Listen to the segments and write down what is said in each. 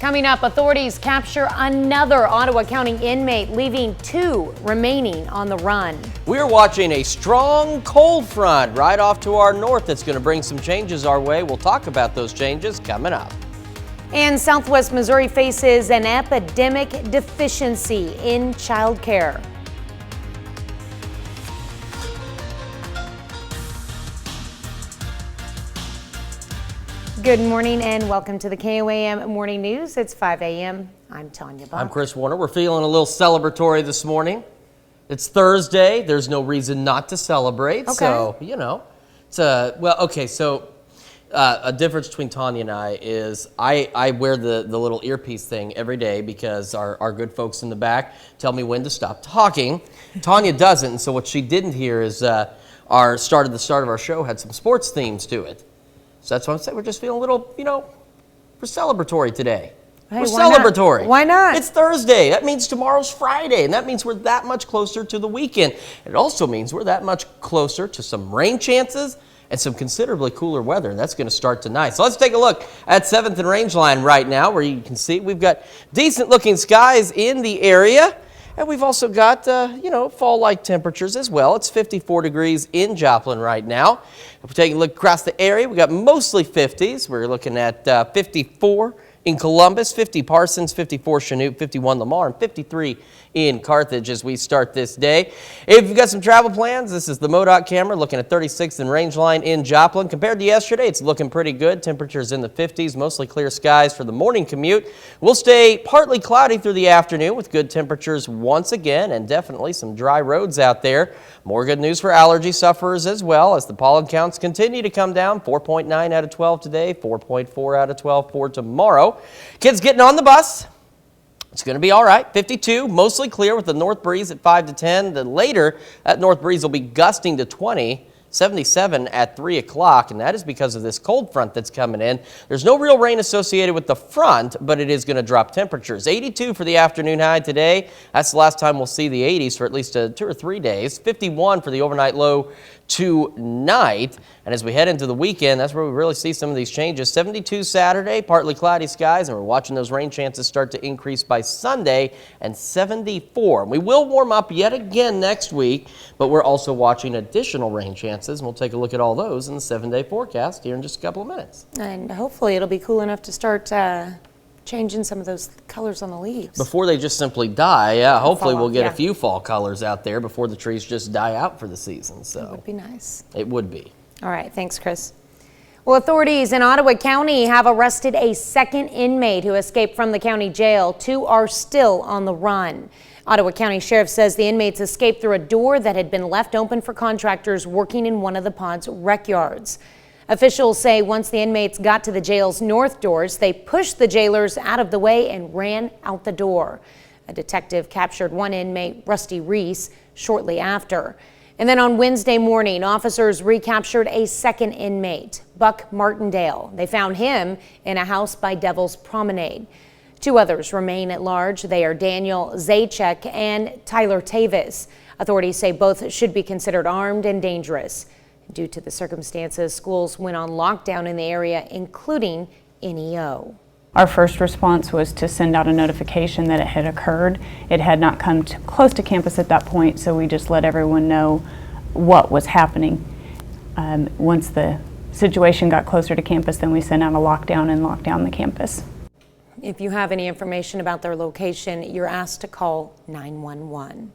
Coming up, authorities capture another Ottawa County inmate, leaving 2 remaining on the run. We're watching a strong cold front right off to our north that's going to bring some changes our way. We'll talk about those changes coming up. And Southwest Missouri faces an epidemic deficiency in childcare. Good morning and welcome to the KOAM Morning News. It's 5 a.m. I'm Tanya Buck. I'm Chris Warner. We're feeling a little celebratory this morning. It's Thursday. There's no reason not to celebrate. Okay. So, you know, it's a difference between Tanya and I is I wear the little earpiece thing every day because our good folks in the back tell me when to stop talking. Tanya doesn't, and so what she didn't hear is the start of our show had some sports themes to it. So that's what I'm saying. We're just feeling a little, we're celebratory today. Hey, we're celebratory. Why not? It's Thursday. That means tomorrow's Friday, and that means we're that much closer to the weekend. It also means we're that much closer to some rain chances and some considerably cooler weather, and that's going to start tonight. So let's take a look at 7th and Rangeline right now, where you can see we've got decent-looking skies in the area. And we've also got, fall-like temperatures as well. It's 54 degrees in Joplin right now. If we're taking a look across the area, we got mostly 50s. We're looking at 54 in Columbus, 50 Parsons, 54 Chanute, 51 Lamar, and 53 in Carthage as we start this day. If you've got some travel plans, this is the MoDOT camera looking at 36th and Rangeline in Joplin. Compared to yesterday, it's looking pretty good. Temperatures in the 50s, mostly clear skies for the morning commute. We'll stay partly cloudy through the afternoon with good temperatures once again and definitely some dry roads out there. More good news for allergy sufferers as well as the pollen counts continue to come down. 4.9 out of 12 today, 4.4 out of 12 for tomorrow. Kids getting on the bus. It's going to be all right. 52, mostly clear with the north breeze at 5 to 10. Then later, that north breeze will be gusting to 20, 77 at 3 o'clock, and that is because of this cold front that's coming in. There's no real rain associated with the front, but it is going to drop temperatures. 82 for the afternoon high today. That's the last time we'll see the 80s for at least 2 or 3 days. 51 for the overnight low tonight. And as we head into the weekend, that's where we really see some of these changes. 72 Saturday, partly cloudy skies, and we're watching those rain chances start to increase by Sunday, and 74. We will warm up yet again next week, but we're also watching additional rain chances, and we'll take a look at all those in the 7-day forecast here in just a couple of minutes. And hopefully it'll be cool enough to start changing some of those colors on the leaves. Before they just simply die, yeah. Hopefully we'll get yeah. a few fall colors out there before the trees just die out for the season. So It would be nice. It would be. All right, thanks, Chris. Well, authorities in Ottawa County have arrested a second inmate who escaped from the county jail. 2 are still on the run. Ottawa County Sheriff says the inmates escaped through a door that had been left open for contractors working in one of the pod's rec yards. Officials say once the inmates got to the jail's north doors, they pushed the jailers out of the way and ran out the door. A detective captured one inmate, Rusty Reese, shortly after. And then on Wednesday morning, officers recaptured a second inmate, Buck Martindale. They found him in a house by Devil's Promenade. 2 others remain at large. They are Daniel Zajac and Tyler Tavis. Authorities say both should be considered armed and dangerous. Due to the circumstances, schools went on lockdown in the area, including NEO. Our first response was to send out a notification that it had occurred. It had not come close to campus at that point, so we just let everyone know what was happening. Once the situation got closer to campus, then we sent out a lockdown and locked down the campus. If you have any information about their location, you're asked to call 911.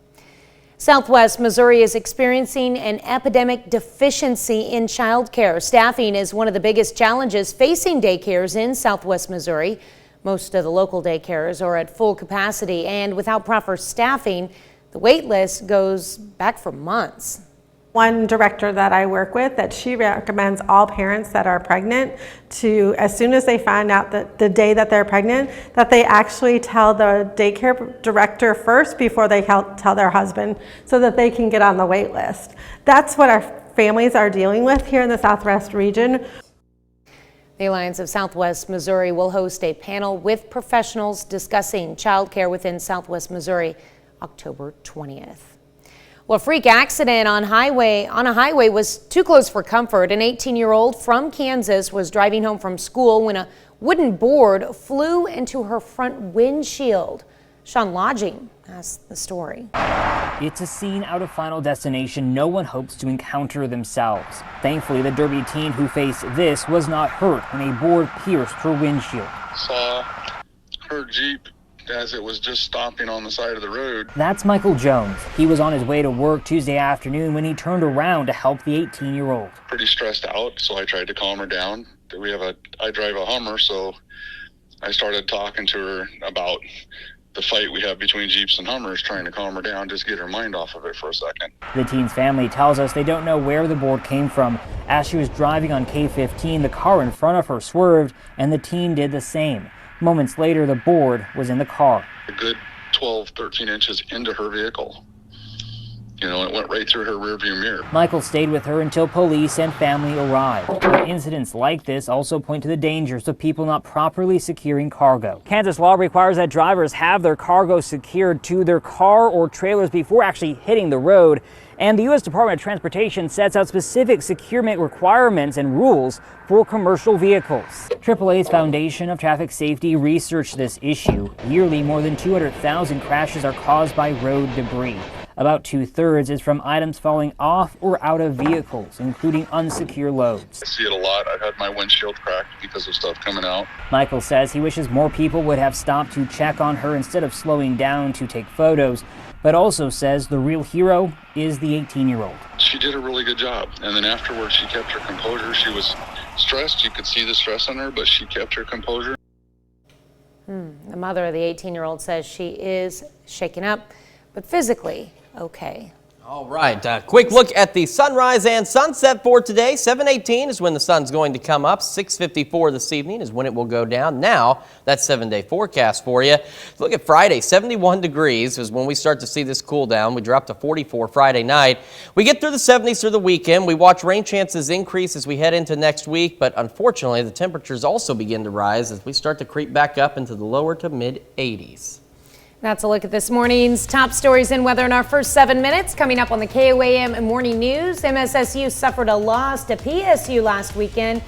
Southwest Missouri is experiencing an epidemic deficiency in childcare. Staffing is one of the biggest challenges facing daycares in Southwest Missouri. Most of the local daycares are at full capacity, and without proper staffing, the wait list goes back for months. One director that I work with, that she recommends all parents that are pregnant to, as soon as they find out that the day that they're pregnant, that they actually tell the daycare director first before they tell their husband, so that they can get on the wait list. That's what our families are dealing with here in the Southwest region. The Alliance of Southwest Missouri will host a panel with professionals discussing childcare within Southwest Missouri October 20th. Well, a freak accident on a highway was too close for comfort. An 18-year-old from Kansas was driving home from school when a wooden board flew into her front windshield. Sean Lodging has the story. It's a scene out of Final Destination no one hopes to encounter themselves. Thankfully, the Derby teen who faced this was not hurt when a board pierced her windshield. Saw her Jeep as it was just stopping on the side of the road. That's Michael Jones. He was on his way to work Tuesday afternoon when he turned around to help the 18-year-old. Pretty stressed out, so I tried to calm her down. I drive a Hummer, so I started talking to her about the fight we have between Jeeps and Hummers, trying to calm her down, just get her mind off of it for a second. The teen's family tells us they don't know where the board came from. As she was driving on K15, the car in front of her swerved, and the teen did the same. Moments later, the board was in the car. A good 12, 13 inches into her vehicle. You know, it went right through her rearview mirror. Michael stayed with her until police and family arrived. But incidents like this also point to the dangers of people not properly securing cargo. Kansas law requires that drivers have their cargo secured to their car or trailers before actually hitting the road. And the U.S. Department of Transportation sets out specific securement requirements and rules for commercial vehicles. AAA's Foundation of Traffic Safety researched this issue. Yearly, more than 200,000 crashes are caused by road debris. About 2/3 is from items falling off or out of vehicles, including unsecure loads. I see it a lot. I've had my windshield cracked because of stuff coming out. Michael says he wishes more people would have stopped to check on her instead of slowing down to take photos, but also says the real hero is the 18-year-old. She did a really good job. And then afterwards, she kept her composure. She was stressed. You could see the stress on her, but she kept her composure. The mother of the 18-year-old says she is shaken up, but physically okay. All right, quick look at the sunrise and sunset for today. 7:18 is when the sun's going to come up. 6:54 this evening is when it will go down. Now, that's 7-day forecast for you. Look at Friday, 71 degrees is when we start to see this cool down. We drop to 44 Friday night. We get through the 70s through the weekend. We watch rain chances increase as we head into next week, but unfortunately, the temperatures also begin to rise as we start to creep back up into the lower to mid 80s. That's a look at this morning's top stories and weather in our first 7 minutes. Coming up on the KOAM Morning News, MSSU suffered a loss to PSU last weekend.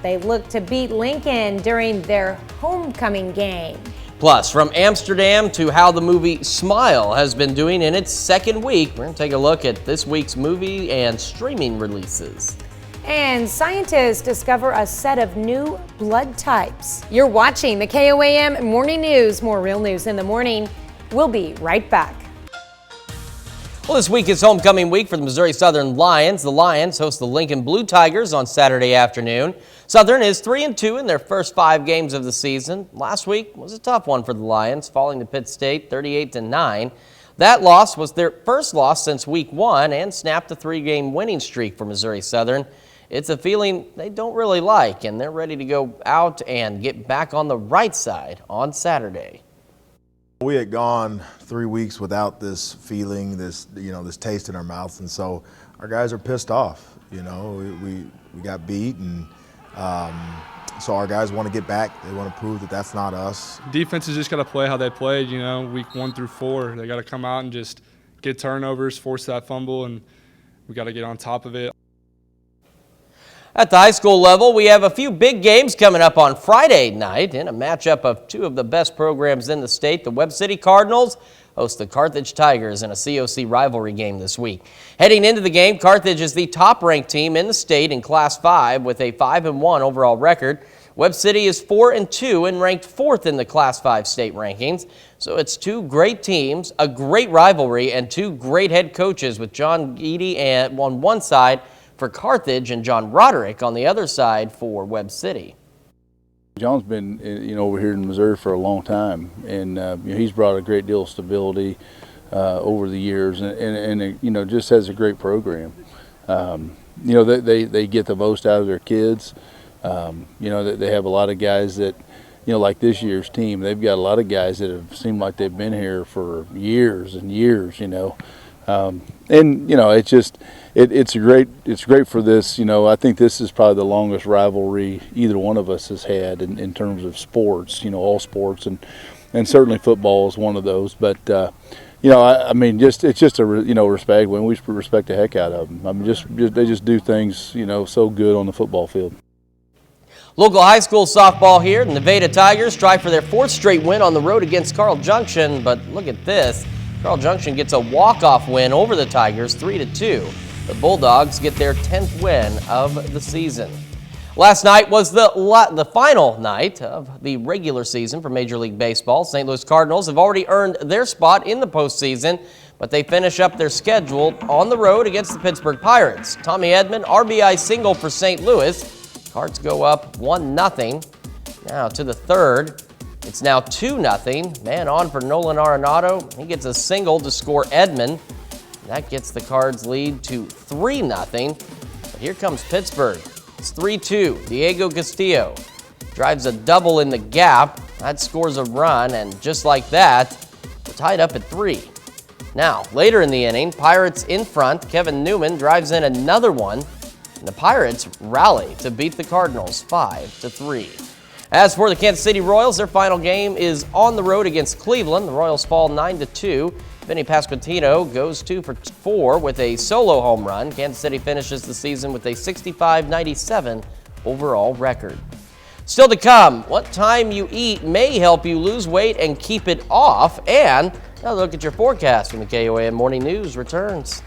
They look to beat Lincoln during their homecoming game. Plus, from Amsterdam to how the movie Smile has been doing in its second week, we're going to take a look at this week's movie and streaming releases. And scientists discover a set of new blood types. You're watching the KOAM Morning News. More real news in the morning. We'll be right back. Well, this week is homecoming week for the Missouri Southern Lions. The Lions host the Lincoln Blue Tigers on Saturday afternoon. Southern is 3-2 in their first 5 games of the season. Last week was a tough one for the Lions, falling to Pitt State 38-9. That loss was their first loss since week 1 and snapped a 3-game winning streak for Missouri Southern. It's a feeling they don't really like, and they're ready to go out and get back on the right side on Saturday. We had gone 3 weeks without this feeling, this taste in our mouths, and so our guys are pissed off. We got beat, and so our guys want to get back. They want to prove that that's not us. Defense has just got to play how they played. Week 1 through 4, they got to come out and just get turnovers, force that fumble, and we got to get on top of it. At the high school level, we have a few big games coming up on Friday night in a matchup of 2 of the best programs in the state. The Webb City Cardinals host the Carthage Tigers in a COC rivalry game this week. Heading into the game, Carthage is the top-ranked team in the state in Class 5 with a 5-1 overall record. Webb City is 4-2 and ranked 4th in the Class 5 state rankings. So it's 2 great teams, a great rivalry, and 2 great head coaches with John Geedy on one side for Carthage and John Roderick on the other side for Webb City. John's been over here in Missouri for a long time, and he's brought a great deal of stability over the years, and just has a great program. They get the most out of their kids. They have a lot of guys that, like this year's team, they've got a lot of guys that have seemed like they've been here for years and years. It's great for this. I think this is probably the longest rivalry either one of us has had in terms of sports. All sports, and certainly football is one of those. But I mean, it's just a respect. When we respect the heck out of them. I mean, they just do things so good on the football field. Local high school softball here. The Nevada Tigers strive for their 4th straight win on the road against Carl Junction, but look at this. Carl Junction gets a walk-off win over the Tigers, 3-2. The Bulldogs get their 10th win of the season. Last night was the final night of the regular season for Major League Baseball. St. Louis Cardinals have already earned their spot in the postseason, but they finish up their schedule on the road against the Pittsburgh Pirates. Tommy Edman, RBI single for St. Louis. Cards go up 1-0. Now to the third. It's now 2-0. Man on for Nolan Arenado. He gets a single to score Edman. That gets the Cards lead to 3-0. But here comes Pittsburgh. It's 3-2. Diego Castillo drives a double in the gap. That scores a run, and just like that, we're tied up at 3. Now, later in the inning, Pirates in front. Kevin Newman drives in another one. And the Pirates rally to beat the Cardinals 5-3. As for the Kansas City Royals, their final game is on the road against Cleveland. The Royals fall 9-2. Vinny Pasquantino goes 2 for 4 with a solo home run. Kansas City finishes the season with a 65-97 overall record. Still to come, what time you eat may help you lose weight and keep it off. And now look at your forecast when the KOAM Morning News returns.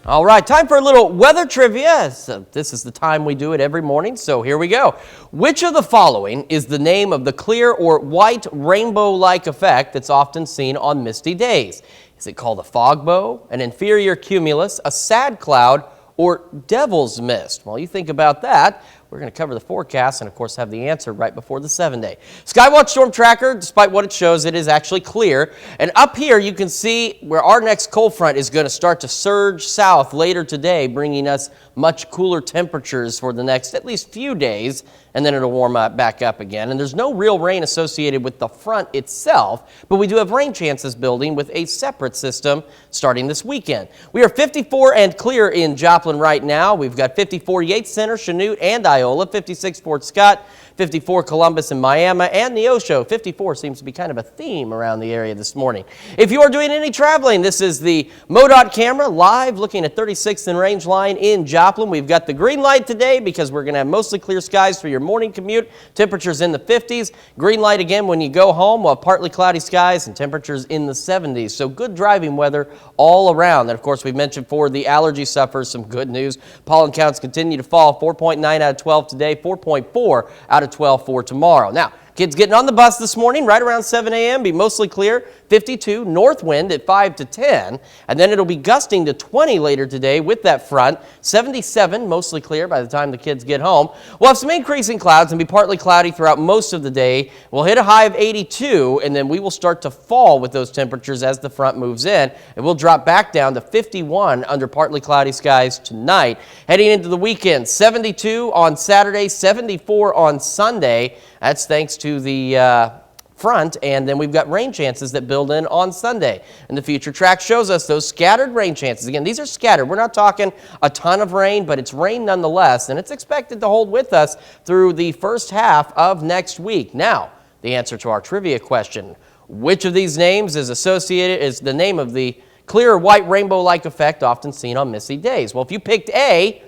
All right, time for a little weather trivia. So this is the time we do it every morning, so here we go. Which of the following is the name of the clear or white rainbow-like effect that's often seen on misty days? Is it called a fog bow, an inferior cumulus, a sad cloud, or devil's mist? While you think about that, we're going to cover the forecast and, of course, have the answer right before the 7-day. Skywatch Storm Tracker, despite what it shows, it is actually clear. And up here, you can see where our next cold front is going to start to surge south later today, bringing us much cooler temperatures for the next at least few days, and then it'll warm up back up again. And there's no real rain associated with the front itself, but we do have rain chances building with a separate system starting this weekend. We are 54 and clear in Joplin right now. We've got 54 Yates Center, Chanute, and Iola, 56 Fort Scott, 54 Columbus and Miami, and Neosho. 54 seems to be kind of a theme around the area this morning. If you are doing any traveling, this is the MoDOT camera live looking at 36th and Range Line in Joplin. We've got the green light today because we're going to have mostly clear skies for your morning commute. Temperatures in the 50s. Green light again when you go home. We'll have partly cloudy skies and temperatures in the 70s. So good driving weather all around. And of course, we've mentioned for the allergy sufferers some good news. Pollen counts continue to fall. 4.9 out of 12 today. 4.4 out of 12 for tomorrow. Now, kids getting on the bus this morning right around 7 a.m. Be mostly clear. 52 north wind at 5 to 10. And then it'll be gusting to 20 later today with that front. 77 mostly clear by the time the kids get home. We'll have some increasing clouds and be partly cloudy throughout most of the day. We'll hit a high of 82, and then we will start to fall with those temperatures as the front moves in. And we'll drop back down to 51 under partly cloudy skies tonight. Heading into the weekend, 72 on Saturday, 74 on Sunday. That's thanks to the front, and then we've got rain chances that build in on Sunday. And the future track shows us those scattered rain chances. Again, these are scattered. We're not talking a ton of rain, but it's rain nonetheless, and it's expected to hold with us through the first half of next week. Now, the answer to our trivia question. Which of these names is the name of the clear white rainbow-like effect often seen on misty days? Well, if you picked A,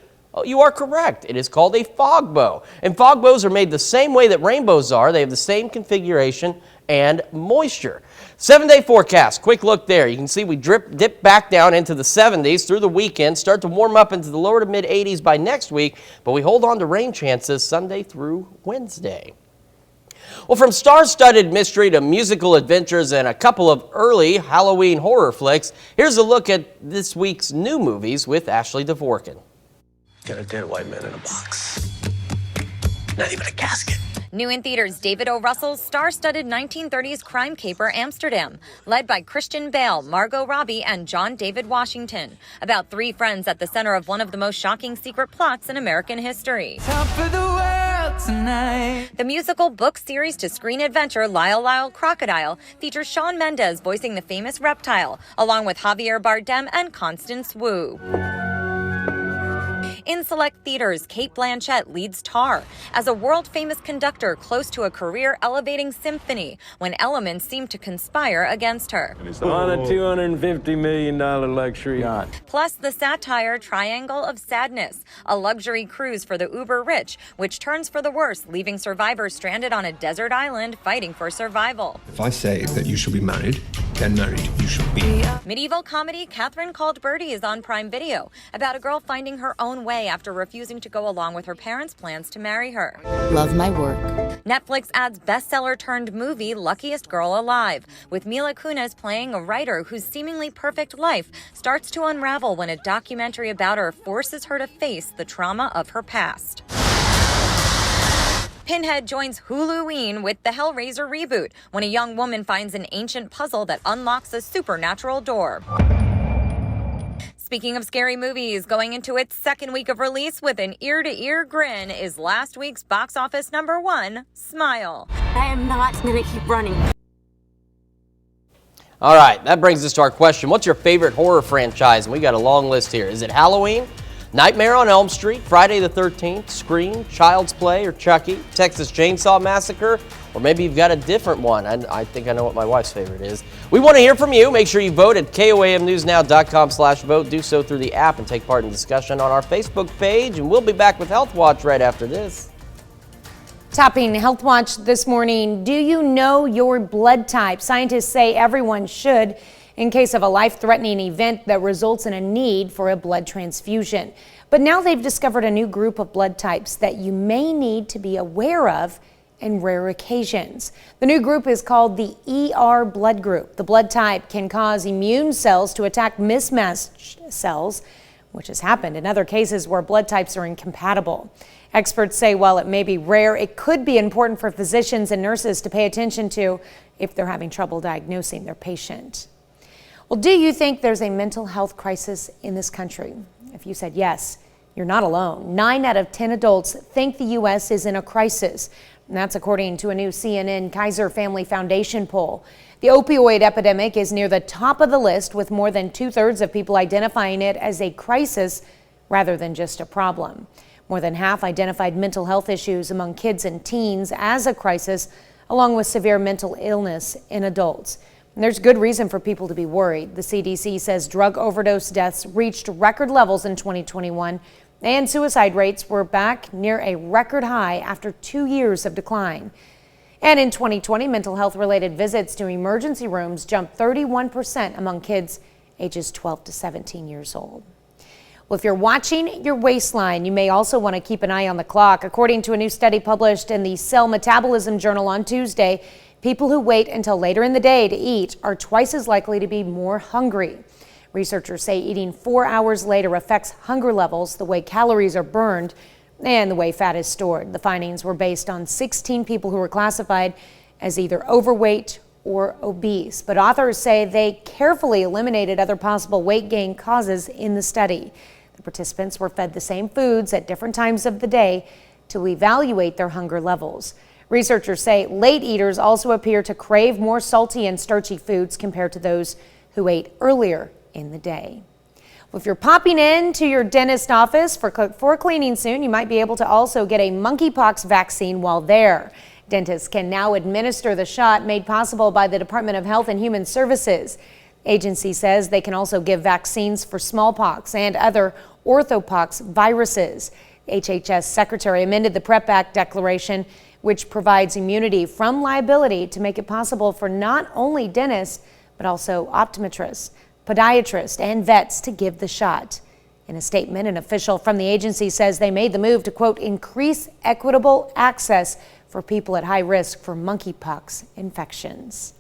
you are correct. It is called a fog bow. And fog bows are made the same way that rainbows are. They have the same configuration and moisture. 7-day forecast. Quick look there. You can see we dip back down into the 70s through the weekend, start to warm up into the lower to mid 80s by next week, but we hold on to rain chances Sunday through Wednesday. Well, from star-studded mystery to musical adventures and a couple of early Halloween horror flicks, here's a look at this week's new movies with Ashley Dvorkin. Got a dead white man in a box. Not even a casket. New in theaters, David O. Russell's star-studded 1930s crime caper Amsterdam, led by Christian Bale, Margot Robbie, and John David Washington, about three friends at the center of one of the most shocking secret plots in American history. Top of the world tonight. The musical book series to screen adventure Lyle Lyle Crocodile features Shawn Mendes voicing the famous reptile, along with Javier Bardem and Constance Wu. In select theaters, Cate Blanchett leads Tar as a world-famous conductor close to a career-elevating symphony when elements seem to conspire against her. On a $250 million luxury yacht. Plus the satire Triangle of Sadness, a luxury cruise for the uber-rich, which turns for the worse, leaving survivors stranded on a desert island fighting for survival. If I say that you shall be married, then married you shall be. Medieval comedy Catherine Called Birdie is on Prime Video, about a girl finding her own way after refusing to go along with her parents' plans to marry her. Love my work. Netflix adds bestseller-turned-movie Luckiest Girl Alive, with Mila Kunis playing a writer whose seemingly perfect life starts to unravel when a documentary about her forces her to face the trauma of her past. Pinhead joins Halloween with the Hellraiser reboot when a young woman finds an ancient puzzle that unlocks a supernatural door. Speaking of scary movies, going into its second week of release with an ear-to-ear grin is last week's box office #1, Smile. I am not going to keep running. All right, that brings us to our question. What's your favorite horror franchise? And we got a long list here. Is it Halloween, Nightmare on Elm Street, Friday the 13th, Scream, Child's Play, or Chucky, Texas Chainsaw Massacre, or maybe you've got a different one? I think I know what my wife's favorite is. We want to hear from you. Make sure you vote at KOAMnewsnow.com/vote. Do so through the app and take part in discussion on our Facebook page. And we'll be back with Healthwatch right after this. Topping Healthwatch this morning, do you know your blood type? Scientists say everyone should in case of a life-threatening event that results in a need for a blood transfusion. But now they've discovered a new group of blood types that you may need to be aware of in rare occasions. The new group is called the ER blood group. The blood type can cause immune cells to attack mismatched cells, which has happened in other cases where blood types are incompatible. Experts say while it may be rare, it could be important for physicians and nurses to pay attention to if they're having trouble diagnosing their patient. Well, do you think there's a mental health crisis in this country? If you said yes, you're not alone. 9 out of 10 adults think the U.S. is in a crisis. And that's according to a new CNN Kaiser Family Foundation poll. The opioid epidemic is near the top of the list, with more than 2/3 of people identifying it as a crisis rather than just a problem. More than half identified mental health issues among kids and teens as a crisis, along with severe mental illness in adults. And there's good reason for people to be worried. The CDC says drug overdose deaths reached record levels in 2021, and suicide rates were back near a record high after 2 years of decline. And in 2020, mental health-related visits to emergency rooms jumped 31% among kids ages 12 to 17 years old. Well, if you're watching your waistline, you may also want to keep an eye on the clock. According to a new study published in the Cell Metabolism Journal on Tuesday, people who wait until later in the day to eat are twice as likely to be more hungry. Researchers say eating 4 hours later affects hunger levels, the way calories are burned, and the way fat is stored. The findings were based on 16 people who were classified as either overweight or obese. But authors say they carefully eliminated other possible weight gain causes in the study. The participants were fed the same foods at different times of the day to evaluate their hunger levels. Researchers say late eaters also appear to crave more salty and starchy foods compared to those who ate earlier in the day. Well, if you're popping into your dentist office for cleaning soon, you might be able to also get a monkeypox vaccine while there. Dentists can now administer the shot made possible by the Department of Health and Human Services. Agency says they can also give vaccines for smallpox and other orthopox viruses. HHS Secretary amended the PrEP Act declaration, which provides immunity from liability to make it possible for not only dentists, but also optometrists, podiatrists, and vets to give the shot. In a statement, an official from the agency says they made the move to, quote, increase equitable access for people at high risk for monkeypox infections.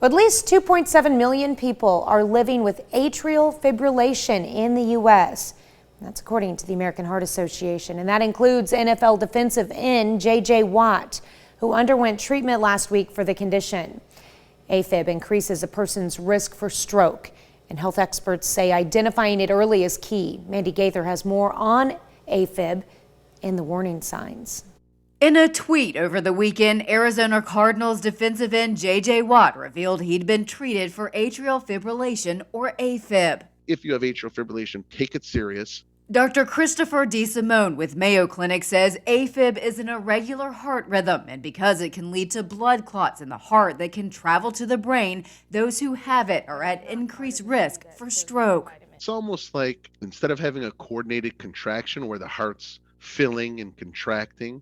At least 2.7 million people are living with atrial fibrillation in the U.S. That's according to the American Heart Association, and that includes NFL defensive end J.J. Watt, who underwent treatment last week for the condition. AFib increases a person's risk for stroke, and health experts say identifying it early is key. Mandy Gaither has more on AFib and the warning signs. In a tweet over the weekend, Arizona Cardinals defensive end J.J. Watt revealed he'd been treated for atrial fibrillation, or AFib. If you have atrial fibrillation, take it serious. Dr. Christopher DeSimone with Mayo Clinic says AFib is an irregular heart rhythm, and because it can lead to blood clots in the heart that can travel to the brain, those who have it are at increased risk for stroke. It's almost like instead of having a coordinated contraction where the heart's filling and contracting,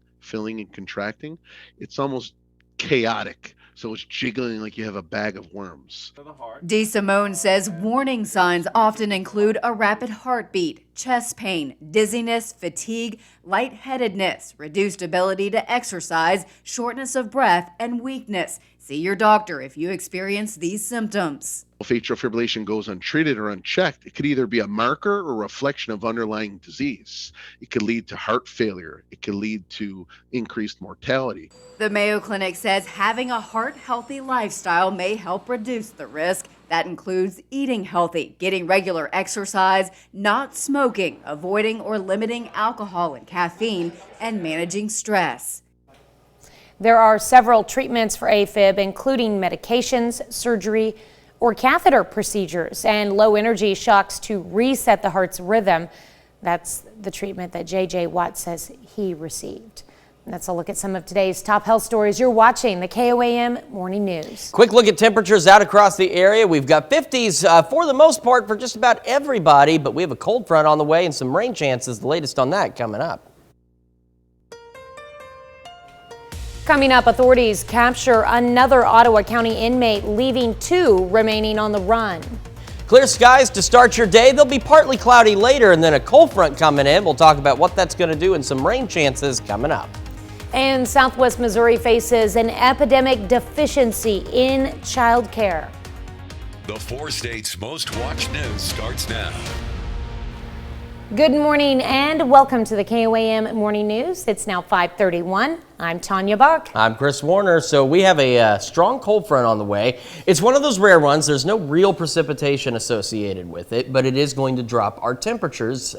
it's almost chaotic. So it's jiggling like you have a bag of worms. DeSimone says warning signs often include a rapid heartbeat, chest pain, dizziness, fatigue, lightheadedness, reduced ability to exercise, shortness of breath, and weakness. See your doctor if you experience these symptoms. If atrial fibrillation goes untreated or unchecked, it could either be a marker or a reflection of underlying disease. It could lead to heart failure. It could lead to increased mortality. The Mayo Clinic says having a heart-healthy lifestyle may help reduce the risk. That includes eating healthy, getting regular exercise, not smoking, avoiding or limiting alcohol and caffeine, and managing stress. There are several treatments for AFib, including medications, surgery, or catheter procedures, and low-energy shocks to reset the heart's rhythm. That's the treatment that J.J. Watt says he received. And that's a look at some of today's top health stories. You're watching the KOAM Morning News. Quick look at temperatures out across the area. We've got 50s for the most part for just about everybody, but we have a cold front on the way and some rain chances. The latest on that coming up. Coming up, authorities capture another Ottawa County inmate, leaving 2 remaining on the run. Clear skies to start your day. They'll be partly cloudy later and then a cold front coming in. We'll talk about what that's going to do and some rain chances coming up. And Southwest Missouri faces an epidemic deficiency in childcare. The 4 states' most watched news starts now. Good morning and welcome to the KOAM Morning News. It's now 5:31. I'm Tanya Buck. I'm Chris Warner. So we have a strong cold front on the way. It's one of those rare ones. There's no real precipitation associated with it, but it is going to drop our temperatures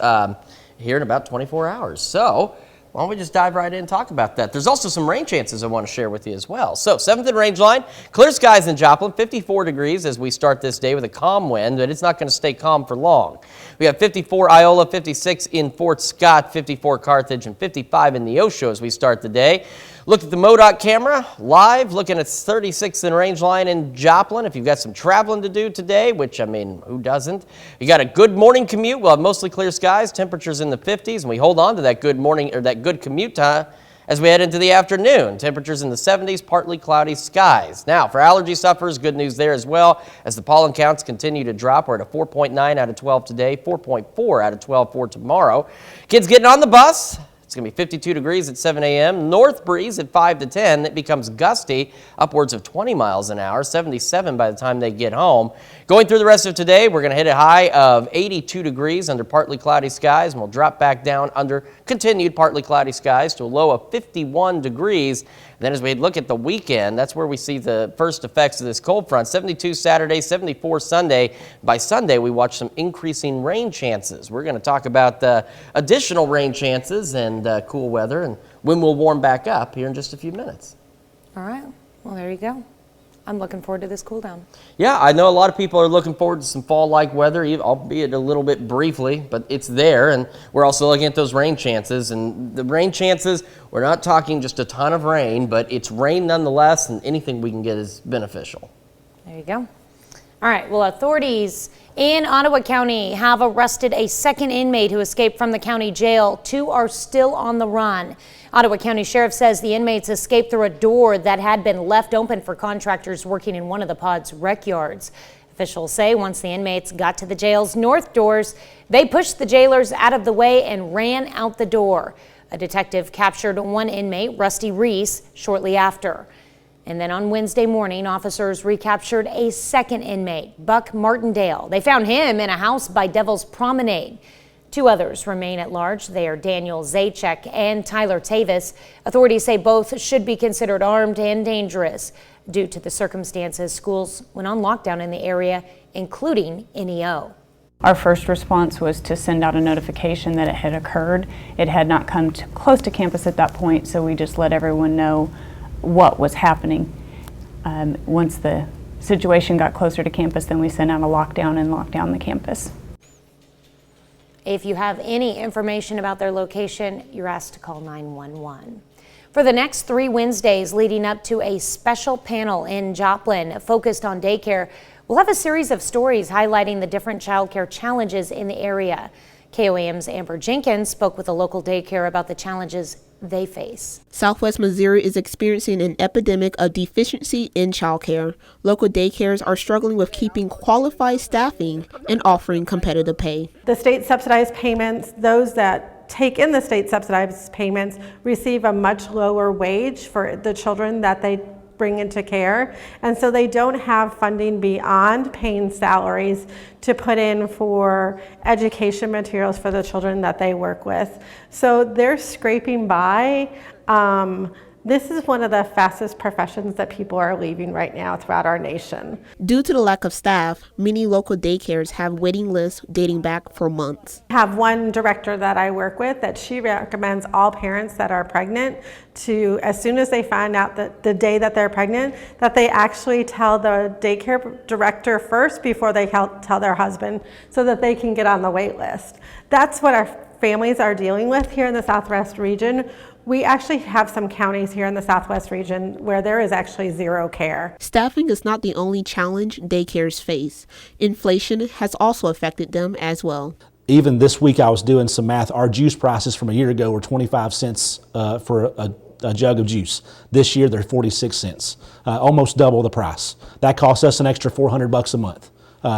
here in about 24 hours. So why don't we just dive right in and talk about that? There's also some rain chances I want to share with you as well. So 7th and range line, clear skies in Joplin, 54 degrees as we start this day with a calm wind, but it's not going to stay calm for long. We have 54 Iola, 56 in Fort Scott, 54 Carthage, and 55 in Neosho as we start the day. Look at the MoDOT camera live, looking at 36 in range line in Joplin. If you've got some traveling to do today, which, I mean, who doesn't? You got a good morning commute. We'll have mostly clear skies, temperatures in the 50s, and we hold on to that good morning or that good commute time as we head into the afternoon. Temperatures in the 70s, partly cloudy skies. Now, for allergy sufferers, good news there as well as the pollen counts continue to drop. We're at a 4.9 out of 12 today, 4.4 out of 12 for tomorrow. Kids getting on the bus. It's going to be 52 degrees at 7 a.m. North breeze at 5 to 10. It becomes gusty, upwards of 20 miles an hour, 77 by the time they get home. Going through the rest of today, we're going to hit a high of 82 degrees under partly cloudy skies, and we'll drop back down under continued partly cloudy skies to a low of 51 degrees. And then as we look at the weekend, that's where we see the first effects of this cold front. 72 Saturday, 74 Sunday. By Sunday, we watch some increasing rain chances. We're going to talk about the additional rain chances and cool weather and when we'll warm back up here in just a few minutes. All right. Well, there you go. I'm looking forward to this cool down. Yeah, I know a lot of people are looking forward to some fall-like weather, albeit a little bit briefly, but it's there. And we're also looking at those rain chances. And the rain chances, we're not talking just a ton of rain, but it's rain nonetheless, and anything we can get is beneficial. There you go. All right. Well, authorities in Ottawa County have arrested a second inmate who escaped from the county jail. 2 are still on the run. Ottawa County Sheriff says the inmates escaped through a door that had been left open for contractors working in one of the pod's rec yards. Officials say once the inmates got to the jail's north doors, they pushed the jailers out of the way and ran out the door. A detective captured one inmate, Rusty Reese, shortly after. And then on Wednesday morning, officers recaptured a second inmate, Buck Martindale. They found him in a house by Devil's Promenade. 2 others remain at large. They are Daniel Zajac and Tyler Tavis. Authorities say both should be considered armed and dangerous. Due to the circumstances, schools went on lockdown in the area, including NEO. Our first response was to send out a notification that it had occurred. It had not come close to campus at that point, so we just let everyone know what was happening. Once the situation got closer to campus, then we sent out a lockdown and locked down the campus. If you have any information about their location, you're asked to call 911. For the next 3 Wednesdays leading up to a special panel in Joplin focused on daycare, we'll have a series of stories highlighting the different childcare challenges in the area. KOAM's Amber Jenkins spoke with a local daycare about the challenges they face. Southwest Missouri is experiencing an epidemic of deficiency in childcare. Local daycares are struggling with keeping qualified staffing and offering competitive pay. The state subsidized payments, those that take in the state subsidized payments receive a much lower wage for the children that they bring into care, and so they don't have funding beyond paying salaries to put in for education materials for the children that they work with. So they're scraping by. This is one of the fastest professions that people are leaving right now throughout our nation. Due to the lack of staff, many local daycares have waiting lists dating back for months. I have one director that I work with that she recommends all parents that are pregnant to, as soon as they find out that the day that they're pregnant, that they actually tell the daycare director first before they tell their husband, so that they can get on the wait list. That's what our families are dealing with here in the Southwest region. We actually have some counties here in the Southwest region where there is actually zero care. Staffing is not the only challenge daycares face. Inflation has also affected them as well. Even this week I was doing some math. Our juice prices from a year ago were 25 cents for a jug of juice. This year they're 46 cents, almost double the price. That costs us an extra $400 a month,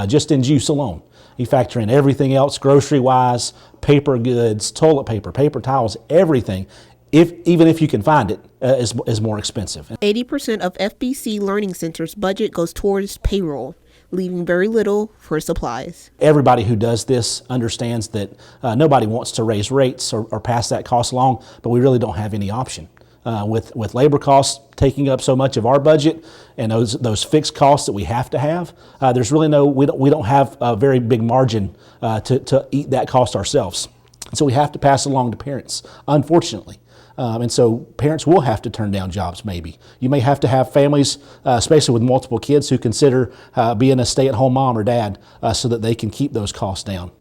just in juice alone. You factor in everything else, grocery-wise, paper goods, toilet paper, paper towels, everything. Even if you can find it, is more expensive. 80% of FBC Learning Center's budget goes towards payroll, leaving very little for supplies. Everybody who does this understands that nobody wants to raise rates or pass that cost along, but we really don't have any option. With labor costs taking up so much of our budget and those fixed costs that we have to have, there's really we don't have a very big margin to eat that cost ourselves. So we have to pass along to parents, unfortunately. And so parents will have to turn down jobs maybe. You may have to have families, especially with multiple kids, who consider being a stay-at-home mom or dad so that they can keep those costs down.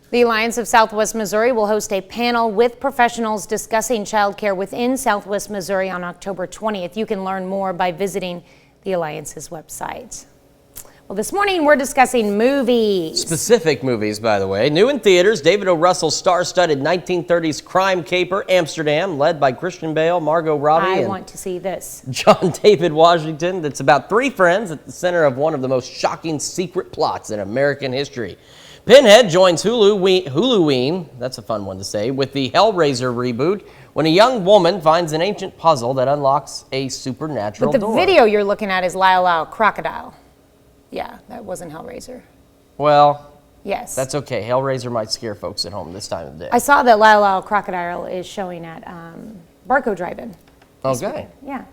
The Alliance of Southwest Missouri will host a panel with professionals discussing childcare within Southwest Missouri on October 20th. You can learn more by visiting the Alliance's website. Well, this morning we're discussing movies. Specific movies, by the way. New in theaters, David O. Russell's star-studded 1930s crime caper, Amsterdam, led by Christian Bale, Margot Robbie, I want to see this. John David Washington. That's about 3 friends at the center of one of the most shocking secret plots in American history. Pinhead joins Halloween, that's a fun one to say, with the Hellraiser reboot when a young woman finds an ancient puzzle that unlocks a supernatural door. But the video you're looking at is Lyle Lyle Crocodile. Yeah, that wasn't Hellraiser. Well, yes, that's okay. Hellraiser might scare folks at home this time of day. I saw that Lyle Lyle Crocodile is showing at Barco Drive-In. Okay. Yeah.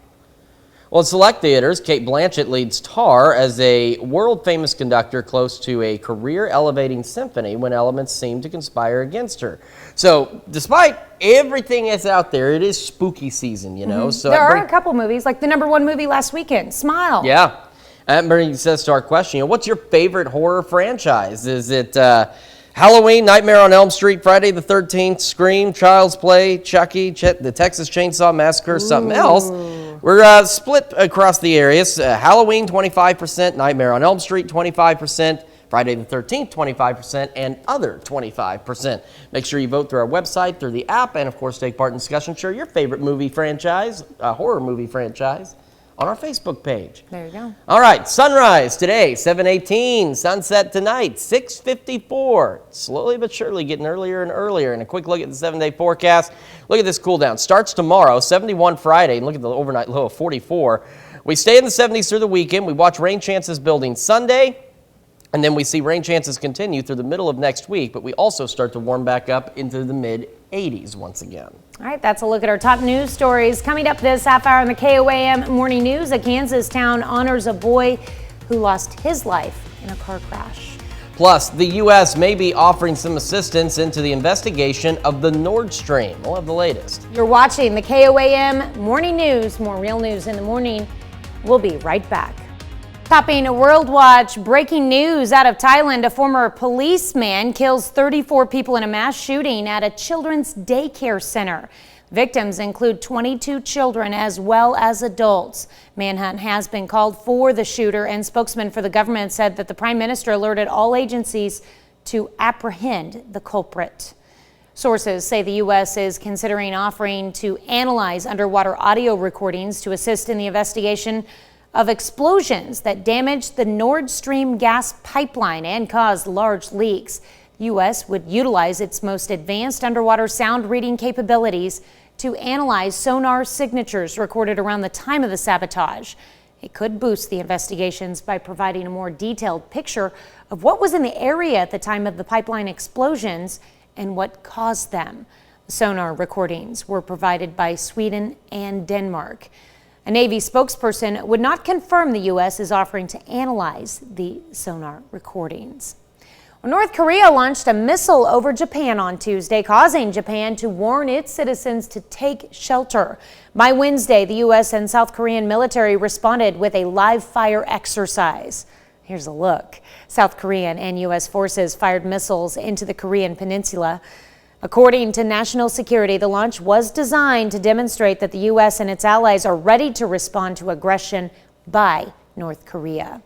Well, in select theaters, Cate Blanchett leads Tar as a world-famous conductor close to a career-elevating symphony when elements seem to conspire against her. So, despite everything that's out there, it is spooky season, you know. So there are a couple movies, like the #1 movie last weekend, Smile. Yeah. That brings us to our question. What's your favorite horror franchise? Is it Halloween, Nightmare on Elm Street, Friday the 13th, Scream, Child's Play, Chucky, the Texas Chainsaw Massacre, something else? We're split across the areas. Halloween, 25%, Nightmare on Elm Street, 25%, Friday the 13th, 25%, and other 25%. Make sure you vote through our website, through the app, and of course take part in discussion. Share your favorite movie franchise, horror movie franchise, on our Facebook page. There you go. All right, sunrise today, 7:18. Sunset tonight, 6:54. Slowly but surely getting earlier and earlier. And a quick look at the 7-day forecast. Look at this cool down. Starts tomorrow, 71 Friday. And look at the overnight low of 44. We stay in the 70s through the weekend. We watch rain chances building Sunday. And then we see rain chances continue through the middle of next week. But we also start to warm back up into the mid-80s once again. All right, that's a look at our top news stories. Coming up this half hour in the KOAM Morning News, a Kansas town honors a boy who lost his life in a car crash. Plus, the U.S. may be offering some assistance into the investigation of the Nord Stream. We'll have the latest. You're watching the KOAM Morning News. More real news in the morning. We'll be right back. Topping World Watch, breaking news out of Thailand. A former policeman kills 34 people in a mass shooting at a children's daycare center. Victims include 22 children as well as adults. Manhunt has been called for the shooter, and spokesman for the government said that the Prime Minister alerted all agencies to apprehend the culprit. Sources say the U.S. is considering offering to analyze underwater audio recordings to assist in the investigation of explosions that damaged the Nord Stream gas pipeline and caused large leaks. The U.S. would utilize its most advanced underwater sound reading capabilities to analyze sonar signatures recorded around the time of the sabotage. It could boost the investigations by providing a more detailed picture of what was in the area at the time of the pipeline explosions and what caused them. The sonar recordings were provided by Sweden and Denmark. A Navy spokesperson would not confirm the U.S. is offering to analyze the sonar recordings. Well, North Korea launched a missile over Japan on Tuesday, causing Japan to warn its citizens to take shelter. By Wednesday, the U.S. and South Korean military responded with a live fire exercise. Here's a look. South Korean and U.S. forces fired missiles into the Korean peninsula. According to national security, the launch was designed to demonstrate that the U.S. and its allies are ready to respond to aggression by North Korea.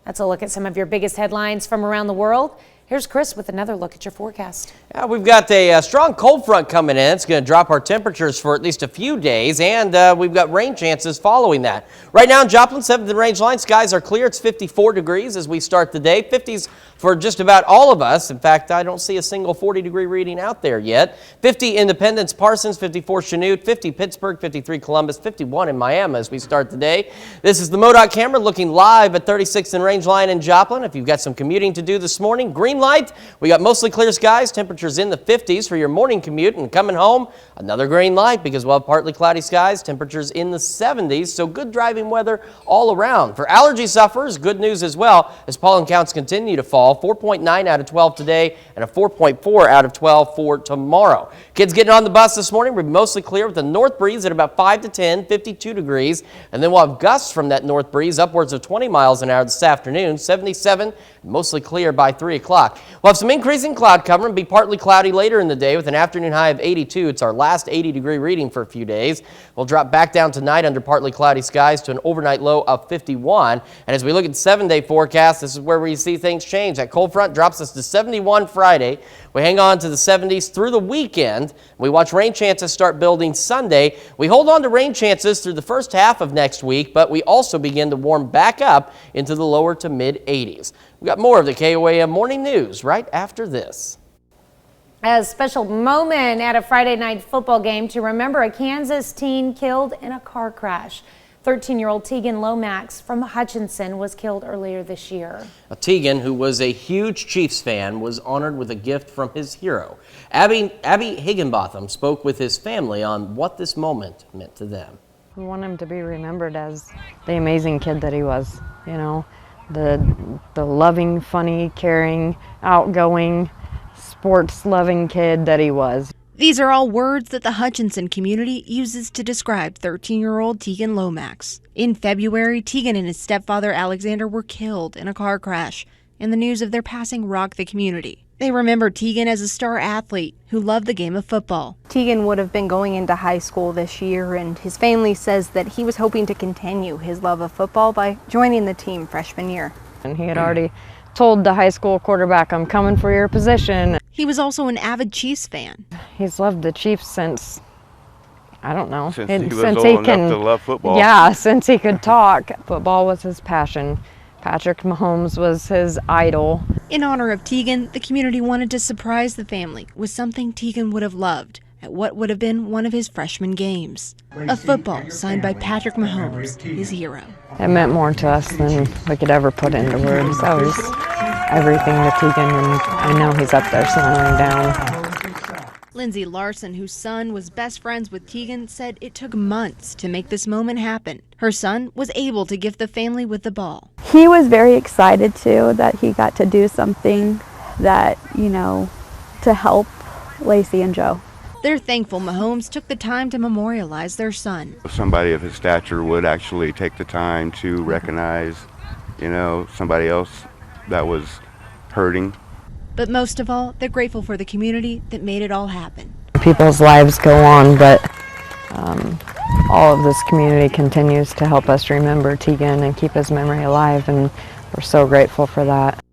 That's a look at some of your biggest headlines from around the world. Here's Chris with another look at your forecast. Yeah, we've got a strong cold front coming in. It's going to drop our temperatures for at least a few days, and we've got rain chances following that. Right now in Joplin, 7th and Range Line, skies are clear. It's 54 degrees as we start the day. 50s for just about all of us. In fact, I don't see a single 40-degree reading out there yet. 50 Independence, Parsons, 54 Chanute, 50 Pittsburgh, 53 Columbus, 51 in Miami as we start the day. This is the MoDOT camera looking live at 36th and Range Line in Joplin. If you've got some commuting to do this morning, green light. We got mostly clear skies, temperatures in the 50s for your morning commute, and coming home, another green light because we'll have partly cloudy skies, temperatures in the 70s, so good driving weather all around. For allergy sufferers, good news as well as pollen counts continue to fall. 4.9 out of 12 today and a 4.4 out of 12 for tomorrow. Kids getting on the bus this morning, we're mostly clear with a north breeze at about 5 to 10, 52 degrees, and then we'll have gusts from that north breeze upwards of 20 miles an hour this afternoon, 77, mostly clear by 3 o'clock. We'll have some increasing cloud cover and be partly cloudy later in the day with an afternoon high of 82. It's our last 80-degree reading for a few days. We'll drop back down tonight under partly cloudy skies to an overnight low of 51. And as we look at the 7-day forecast, this is where we see things change. That cold front drops us to 71 Friday. We hang on to the 70s through the weekend. We watch rain chances start building Sunday. We hold on to rain chances through the first half of next week, but we also begin to warm back up into the lower to mid 80s. We've got more of the KOAM morning news right after this. A special moment at a Friday night football game to remember a Kansas teen killed in a car crash. 13-year-old Tegan Lomax from Hutchinson was killed earlier this year. Tegan, who was a huge Chiefs fan, was honored with a gift from his hero. Abby Higginbotham spoke with his family on what this moment meant to them. We want him to be remembered as the amazing kid that he was, you know, the loving, funny, caring, outgoing, sports-loving kid that he was. These are all words that the Hutchinson community uses to describe 13-year-old Tegan Lomax. In February, Tegan and his stepfather Alexander were killed in a car crash, and the news of their passing rocked the community. They remember Tegan as a star athlete who loved the game of football. Tegan would have been going into high school this year, and his family says that he was hoping to continue his love of football by joining the team freshman year. And he had already told the high school quarterback, "I'm coming for your position." He was also an avid Chiefs fan. He's loved the Chiefs since, I don't know. Since he was old enough to love football. Yeah, since he could talk. Football was his passion. Patrick Mahomes was his idol. In honor of Tegan, the community wanted to surprise the family with something Tegan would have loved at what would have been one of his freshman games. A football signed by Patrick Mahomes, his hero. It meant more to us than we could ever put into words. That was everything to Tegan, and I know he's up there slowing down. Lindsay Larson, whose son was best friends with Tegan, said it took months to make this moment happen. Her son was able to gift the family with the ball. He was very excited too that he got to do something that, you know, to help Lacey and Joe. They're thankful Mahomes took the time to memorialize their son. Somebody of his stature would actually take the time to recognize somebody else that was hurting. But most of all, they're grateful for the community that made it all happen. People's lives go on, but all of this community continues to help us remember Tegan and keep his memory alive, and we're so grateful for that.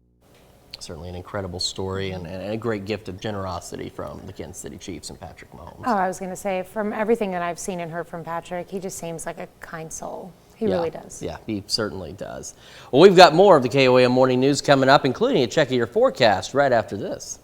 Certainly an incredible story and a great gift of generosity from the Kansas City Chiefs and Patrick Mahomes. Oh, I was going to say, from everything that I've seen and heard from Patrick, he just seems like a kind soul. He really does. Yeah, he certainly does. Well, we've got more of the KOAM Morning News coming up, including a check of your forecast right after this.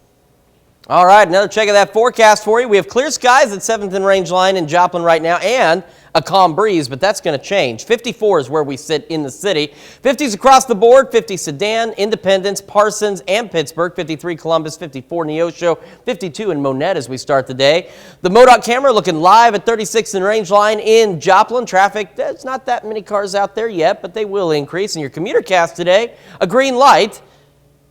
All right, another check of that forecast for you. We have clear skies at 7th and Range Line in Joplin right now and a calm breeze, but that's going to change. 54 is where we sit in the city. 50s across the board, 50 Sedan, Independence, Parsons, and Pittsburgh. 53 Columbus, 54 Neosho, 52 in Monette as we start the day. The MoDOT camera looking live at 36th and Range Line in Joplin. Traffic, there's not that many cars out there yet, but they will increase. In your commuter cast today, a green light.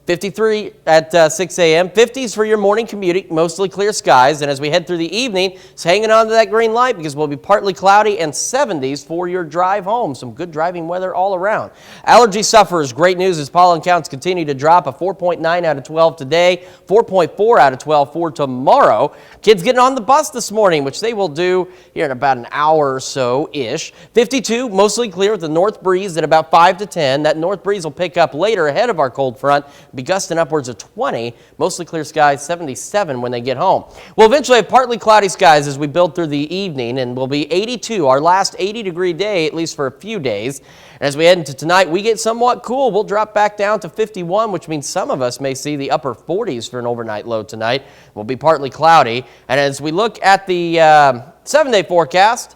53 at 6 a.m. 50s for your morning commuting, mostly clear skies. And as we head through the evening, it's hanging on to that green light because we'll be partly cloudy, and 70s for your drive home. Some good driving weather all around. Allergy sufferers, great news as pollen counts continue to drop. A 4.9 out of 12 today, 4.4 out of 12 for tomorrow. Kids getting on the bus this morning, which they will do here in about an hour or so-ish. 52, mostly clear with the north breeze at about 5 to 10. That north breeze will pick up later ahead of our cold front. Be gusting upwards of 20, mostly clear skies, 77 when they get home. We'll eventually have partly cloudy skies as we build through the evening, and we'll be 82, our last 80-degree day, at least for a few days. And as we head into tonight, we get somewhat cool. We'll drop back down to 51, which means some of us may see the upper 40s for an overnight low tonight. We'll be partly cloudy. And as we look at the 7-day forecast,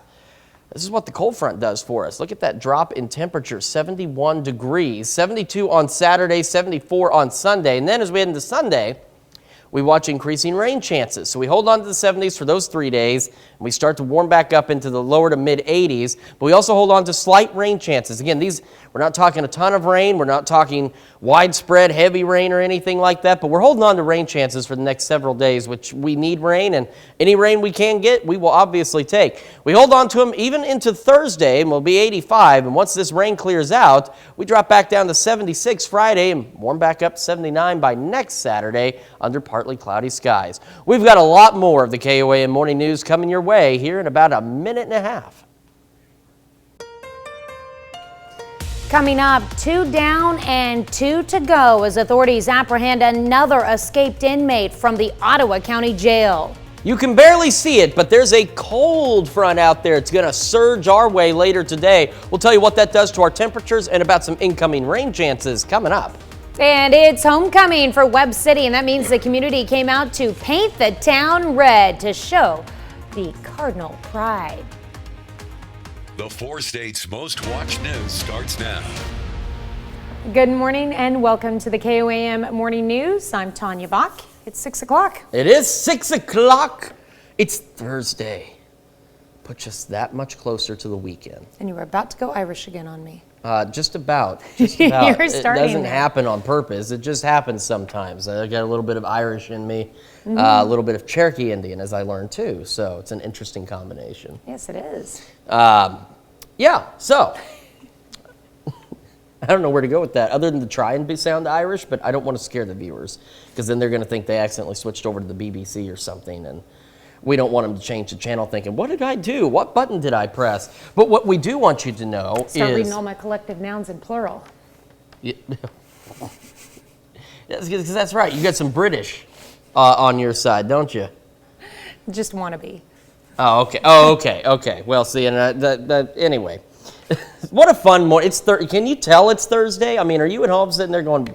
this is what the cold front does for us. Look at that drop in temperature, 71 degrees, 72 on Saturday, 74 on Sunday. And then as we head into Sunday, we watch increasing rain chances. So we hold on to the 70s for those 3 days, and we start to warm back up into the lower to mid 80s, but we also hold on to slight rain chances. Again, we're not talking a ton of rain, we're not talking widespread heavy rain or anything like that, but we're holding on to rain chances for the next several days, which we need rain, and any rain we can get, we will obviously take. We hold on to them even into Thursday, and we'll be 85, and once this rain clears out, we drop back down to 76 Friday and warm back up to 79 by next Saturday under partly cloudy skies. We've got a lot more of the KOAM Morning News coming your way here in about a minute and a half. Coming up, 2 down and 2 to go as authorities apprehend another escaped inmate from the Ottawa County Jail. You can barely see it, but there's a cold front out there. It's going to surge our way later today. We'll tell you what that does to our temperatures and about some incoming rain chances coming up. And it's homecoming for Webb City, and that means the community came out to paint the town red to show the Cardinal pride. The 4 states' most watched news starts now. Good morning and welcome to the KOAM Morning News. I'm Tanya Bach. It's 6 o'clock. It is 6 o'clock. It's Thursday. Puts us that much closer to the weekend. And you were about to go Irish again on me. Just about. Just about. You're starting it doesn't there. happen on purpose. It just happens sometimes. I got a little bit of Irish in me, a little bit of Cherokee Indian, as I learned too. So it's an interesting combination. Yes, it is. Yeah. So I don't know where to go with that, other than to try and sound Irish, but I don't want to scare the viewers because then they're going to think they accidentally switched over to the BBC or something, and we don't want them to change the channel thinking, what did I do? What button did I press? But what we do want you to know Start is... reading all my collective nouns in plural. Yeah, because that's right. You got some British on your side, don't you? Just wannabe. Oh, okay. Oh, okay. Okay. Well, see, and anyway, what a fun morning. Can you tell it's Thursday? I mean, are you at home sitting there going,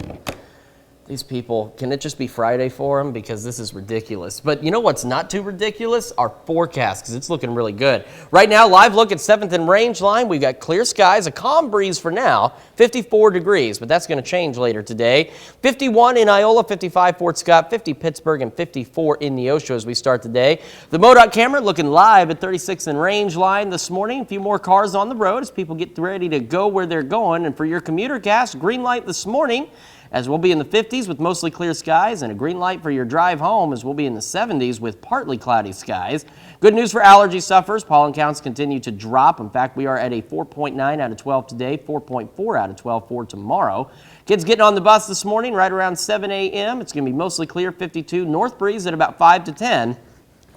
these people, can it just be Friday for them? Because this is ridiculous. But you know what's not too ridiculous? Our forecast, because it's looking really good. Right now, live look at 7th and Range Line. We've got clear skies, a calm breeze for now, 54 degrees, but that's going to change later today. 51 in Iola, 55 Fort Scott, 50 Pittsburgh, and 54 in Neosho as we start the day. The MoDOT camera looking live at 36th and Range Line this morning. A few more cars on the road as people get ready to go where they're going. And for your commuter cast, green light this morning. as we'll be in the 50s with mostly clear skies and a green light for your drive home as we'll be in the 70s with partly cloudy skies. Good news for allergy sufferers. Pollen counts continue to drop. In fact, we are at a 4.9 out of 12 today, 4.4 out of 12 for tomorrow. Kids getting on the bus this morning right around 7 a.m. It's going to be mostly clear, 52. North breeze at about 5 to 10.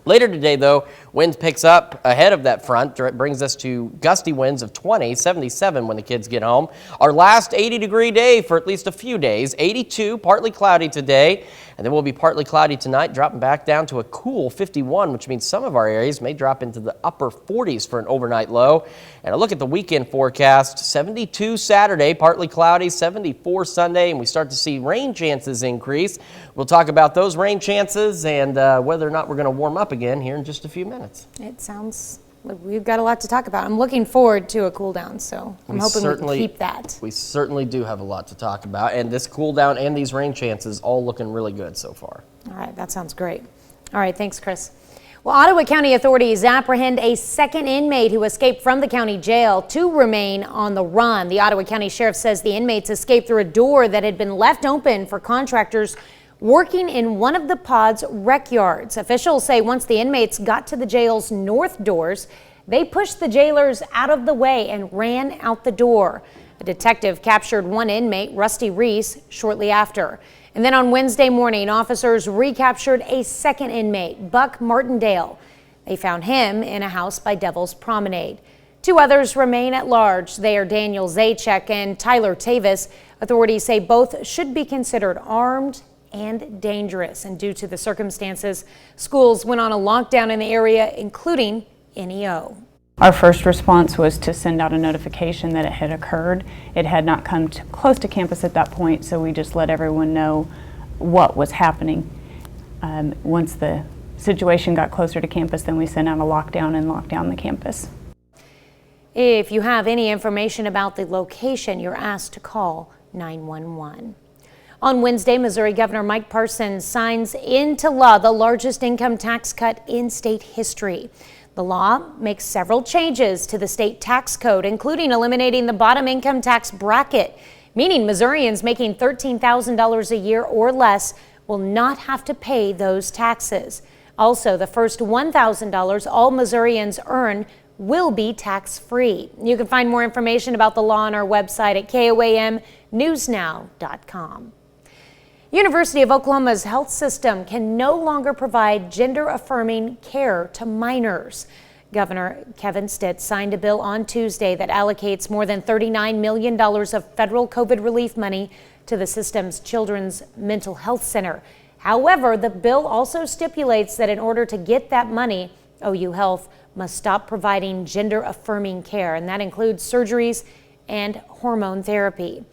Later today, though, wind picks up ahead of that front. It brings us to gusty winds of 20, 77 when the kids get home. Our last 80-degree day for at least a few days. 82, partly cloudy today. And then we'll be partly cloudy tonight, dropping back down to a cool 51, which means some of our areas may drop into the upper 40s for an overnight low. And a look at the weekend forecast, 72 Saturday, partly cloudy, 74 Sunday, and we start to see rain chances increase. We'll talk about those rain chances and whether or not we're going to warm up again here in just a few minutes. It sounds like we've got a lot to talk about. I'm looking forward to a cool down, so I'm hoping we can keep that. We certainly do have a lot to talk about, and this cool down and these rain chances all looking really good so far. All right, that sounds great. All right, thanks, Chris. Well, Ottawa County authorities apprehend a second inmate who escaped from the county jail. Two remain on the run. The Ottawa County Sheriff says the inmates escaped through a door that had been left open for contractors working in one of the pod's rec yards. Officials say once the inmates got to the jail's north doors, they pushed the jailers out of the way and ran out the door. A detective captured one inmate, Rusty Reese, shortly after. And then on Wednesday morning, officers recaptured a second inmate, Buck Martindale. They found him in a house by Devil's Promenade. Two others remain at large. They are Daniel Zajac and Tyler Tavis. Authorities say both should be considered armed and dangerous. And due to the circumstances, schools went on a lockdown in the area, including NEO. Our first response was to send out a notification that it had occurred. It had not come close to campus at that point, so we just let everyone know what was happening. Once the situation got closer to campus, then we sent out a lockdown and locked down the campus. If you have any information about the location, you're asked to call 911. On Wednesday, Missouri Governor Mike Parson signs into law the largest income tax cut in state history. The law makes several changes to the state tax code, including eliminating the bottom income tax bracket, meaning Missourians making $13,000 a year or less will not have to pay those taxes. Also, the first $1,000 all Missourians earn will be tax-free. You can find more information about the law on our website at KOAMnewsnow.com. University of Oklahoma's health system can no longer provide gender-affirming care to minors. Governor Kevin Stitt signed a bill on Tuesday that allocates more than $39 million of federal COVID relief money to the system's Children's Mental Health Center. However, the bill also stipulates that in order to get that money, OU Health must stop providing gender-affirming care, and that includes surgeries and hormone therapy.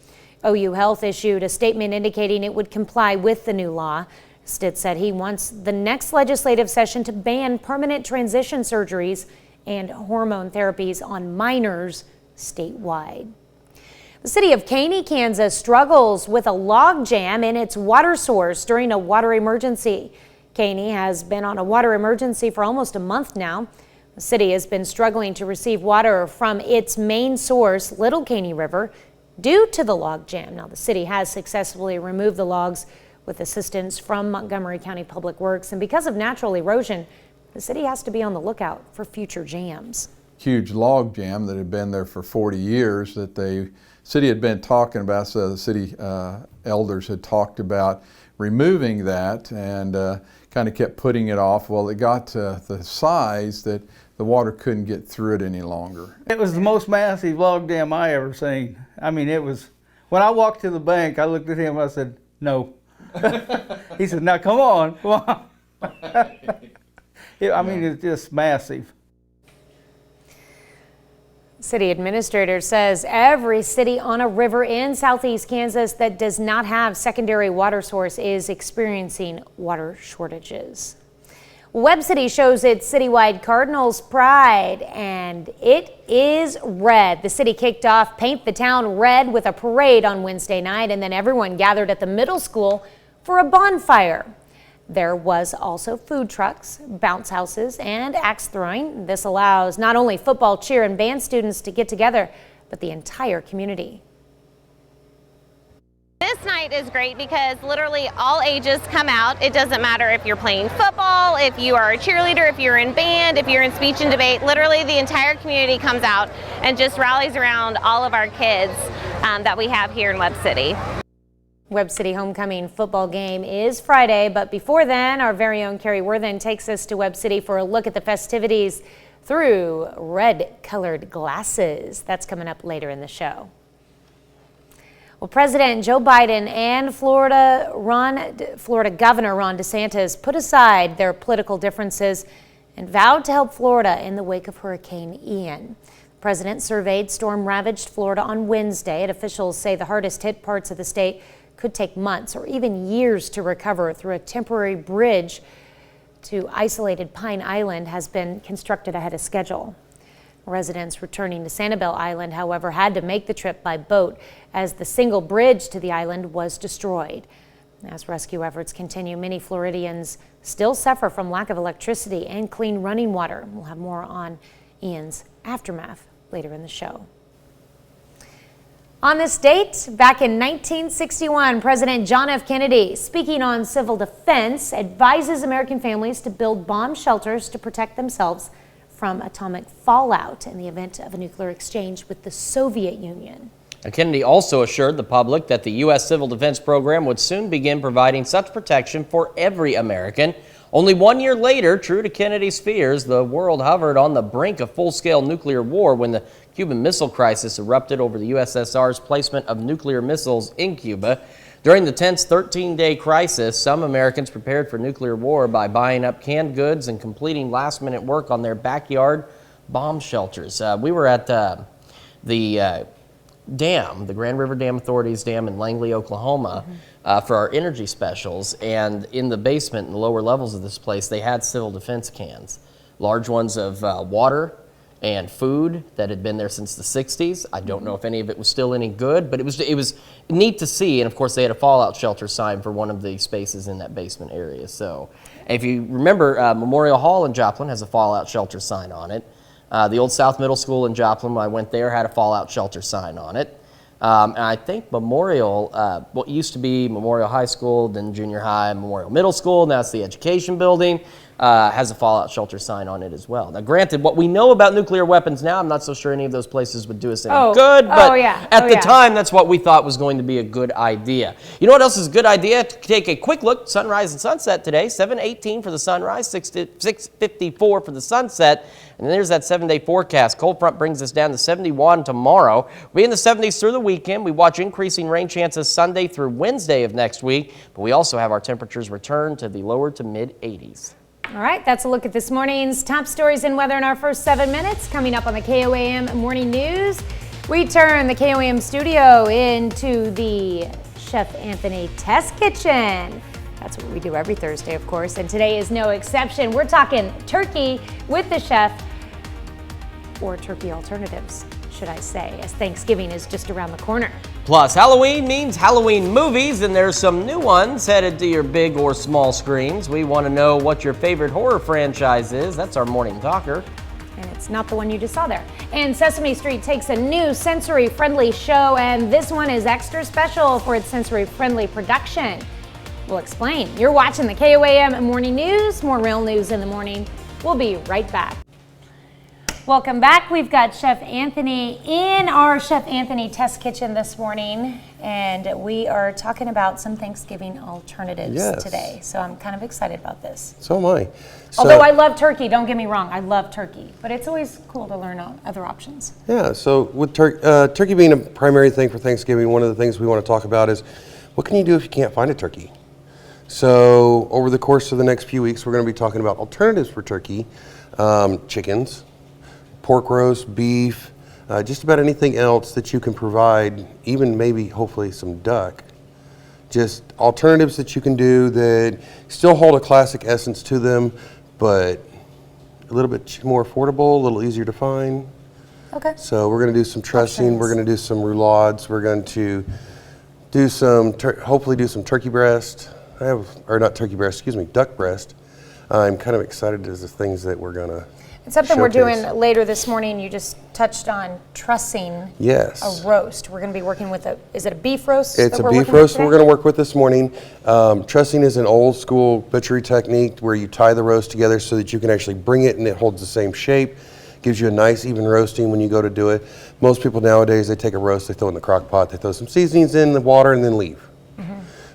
OU Health issued a statement indicating it would comply with the new law. Stitt said he wants the next legislative session to ban permanent transition surgeries and hormone therapies on minors statewide. The city of Caney, Kansas struggles with a log jam in its water source during a water emergency. Caney has been on a water emergency for almost a month now. The city has been struggling to receive water from its main source, Little Caney River, due to the log jam. Now, the city has successfully removed the logs with assistance from Montgomery County Public Works, and because of natural erosion, the city has to be on the lookout for future jams. Huge log jam that had been there for 40 years that the city had been talking about, so the city elders had talked about removing that and kind of kept putting it off. Well, it got to the size that the water couldn't get through it any longer. It was the most massive log jam I ever seen. I mean, it was, when I walked to the bank, I looked at him and I said, no. He said, now come on, come on. I mean, it's just massive. City administrator says every city on a river in southeast Kansas that does not have secondary water source is experiencing water shortages. Webb City shows its citywide Cardinals pride, and it is red. The city kicked off Paint the Town Red with a parade on Wednesday night, and then everyone gathered at the middle school for a bonfire. There was also food trucks, bounce houses, and axe throwing. This allows not only football, cheer, and band students to get together, but the entire community. This night is great because literally all ages come out. It doesn't matter if you're playing football, if you are a cheerleader, if you're in band, if you're in speech and debate. Literally the entire community comes out and just rallies around all of our kids that we have here in Webb City. Webb City homecoming football game is Friday, but before then, our very own Carrie Worthen takes us to Webb City for a look at the festivities through red-colored glasses. That's coming up later in the show. Well, President Joe Biden and Florida Governor Ron DeSantis put aside their political differences and vowed to help Florida in the wake of Hurricane Ian. The president surveyed storm-ravaged Florida on Wednesday, and officials say the hardest-hit parts of the state could take months or even years to recover through a temporary bridge to isolated Pine Island has been constructed ahead of schedule. Residents returning to Sanibel Island, however, had to make the trip by boat as the single bridge to the island was destroyed. As rescue efforts continue, many Floridians still suffer from lack of electricity and clean running water. We'll have more on Ian's aftermath later in the show. On this date, back in 1961, President John F. Kennedy, speaking on civil defense, advises American families to build bomb shelters to protect themselves from atomic fallout in the event of a nuclear exchange with the Soviet Union. And Kennedy also assured the public that the U.S. Civil Defense Program would soon begin providing such protection for every American. Only 1 year later, true to Kennedy's fears, the world hovered on the brink of full-scale nuclear war when the Cuban Missile Crisis erupted over the USSR's placement of nuclear missiles in Cuba. During the tense 13-day crisis, some Americans prepared for nuclear war by buying up canned goods and completing last-minute work on their backyard bomb shelters. We were at the dam, the Grand River Dam Authority's dam in Langley, Oklahoma, for our energy specials. And in the basement, in the lower levels of this place, they had civil defense cans, large ones of water and food that had been there since the 60s. I don't know if any of it was still any good, but it was neat to see. And of course, they had a fallout shelter sign for one of the spaces in that basement area. So if you remember, Memorial Hall in Joplin has a fallout shelter sign on it. The Old South Middle School in Joplin, when I went there, had a fallout shelter sign on it. And I think Memorial, what used to be Memorial High School, then junior high, Memorial Middle School, now it's the education building, has a fallout shelter sign on it as well. Now, granted, what we know about nuclear weapons now, I'm not so sure any of those places would do us any good, but at the time, that's what we thought was going to be a good idea. You know what else is a good idea? To take a quick look, sunrise and sunset today, 7:18 for the sunrise, 6:54 for the sunset, and then there's that 7-day forecast. Cold front brings us down to 71 tomorrow. We'll be in the 70s through the weekend. We watch increasing rain chances Sunday through Wednesday of next week, but we also have our temperatures return to the lower to mid 80s. All right, that's a look at this morning's top stories and weather in our first 7 minutes. Coming up on the KOAM Morning News, we turn the KOAM studio into the Chef Anthony Test Kitchen. That's what we do every Thursday, of course, and today is no exception. We're talking turkey with the chef, or turkey alternatives, should I say, as Thanksgiving is just around the corner. Plus, Halloween means Halloween movies, and there's some new ones headed to your big or small screens. We want to know what your favorite horror franchise is. That's our morning talker. And it's not the one you just saw there. And Sesame Street takes a new sensory-friendly show, and this one is extra special for its sensory-friendly production. We'll explain. You're watching the KOAM Morning News. More real news in the morning. We'll be right back. Welcome back. We've got Chef Anthony in our Chef Anthony Test Kitchen this morning, and we are talking about some Thanksgiving alternatives today. So I'm kind of excited about this. So am I. Although I love turkey, don't get me wrong, I love turkey, but it's always cool to learn other options. Yeah, so with turkey being a primary thing for Thanksgiving, one of the things we want to talk about is what can you do if you can't find a turkey? So over the course of the next few weeks, we're going to be talking about alternatives for turkey, chickens, pork roast, beef, just about anything else that you can provide, even maybe hopefully some duck. Just alternatives that you can do that still hold a classic essence to them, but a little bit more affordable, a little easier to find. Okay. So we're going to do some trussing, we're going to do some roulades, we're going to do some, hopefully do some turkey breast. Duck breast. I'm kind of excited as the things that we're going to It's something we're showcase. doing later this morning. You just touched on trussing Yes. a roast. We're going to be working with is it a beef roast? It's that a we're beef working with roast today? we're going to work with this morning. Trussing is an old school butchery technique where you tie the roast together so that you can actually bring it and it holds the same shape. Gives you a nice even roasting when you go to do it. Most people nowadays, they take a roast, they throw it in the crock pot, they throw some seasonings in the water and then leave.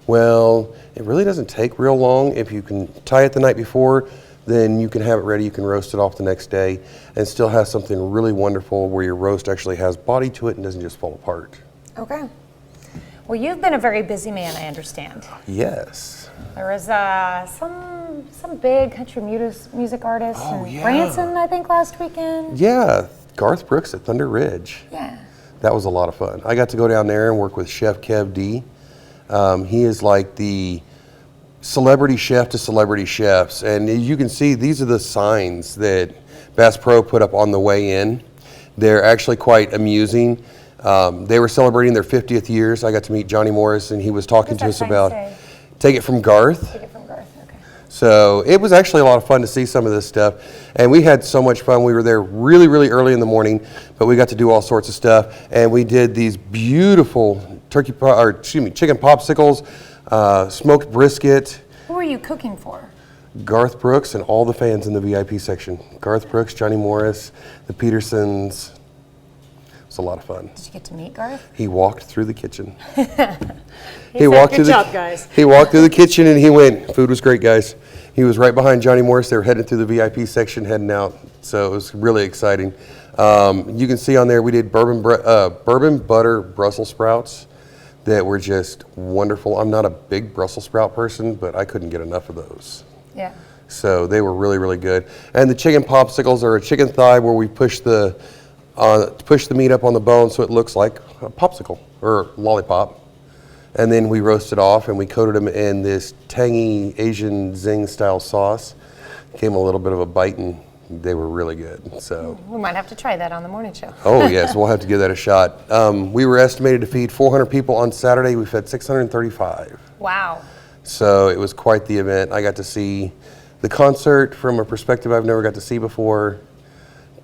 Well, it really doesn't take real long. If you can tie it the night before, then you can have it ready. You can roast it off the next day and still have something really wonderful where your roast actually has body to it and doesn't just fall apart. Okay. Well, you've been a very busy man, I understand. Yes. There was some big country music artist in yeah. Branson, I think, last weekend. Yeah, Garth Brooks at Thunder Ridge. Yeah. That was a lot of fun. I got to go down there and work with Chef Kev D. He is like the celebrity chef to celebrity chefs. And you can see these are the signs that Bass Pro put up on the way in. They're actually quite amusing. They were celebrating their 50th years. I got to meet Johnny Morris and he was talking to us about Take It From Garth. Take it from Garth, okay. So it was actually a lot of fun to see some of this stuff. And we had so much fun. We were there really, really early in the morning, but we got to do all sorts of stuff. And we did these beautiful chicken popsicles, smoked brisket. Who are you cooking for? Garth Brooks and all the fans in the VIP section. Garth Brooks, Johnny Morris, the Petersons. It's a lot of fun. Did you get to meet Garth? He walked through the kitchen. He walked through guys. He walked through the kitchen and he went, food was great, guys. He was right behind Johnny Morris. They were heading through the VIP section, heading out. So it was really exciting. You can see on there we did bourbon butter Brussels sprouts that were just wonderful. I'm not a big Brussels sprout person, but I couldn't get enough of those. Yeah. So they were really, really good. And the chicken popsicles are a chicken thigh where we push the meat up on the bone so it looks like a popsicle or lollipop. And then we roasted off and we coated them in this tangy Asian zing style sauce. Came a little bit of a bite and they were really good. So We might have to try that on the morning show. oh yes, we'll have to give that a shot. We were estimated to feed 400 people on Saturday. We fed 635. Wow. So it was quite the event. I got to see the concert from a perspective I've never got to see before.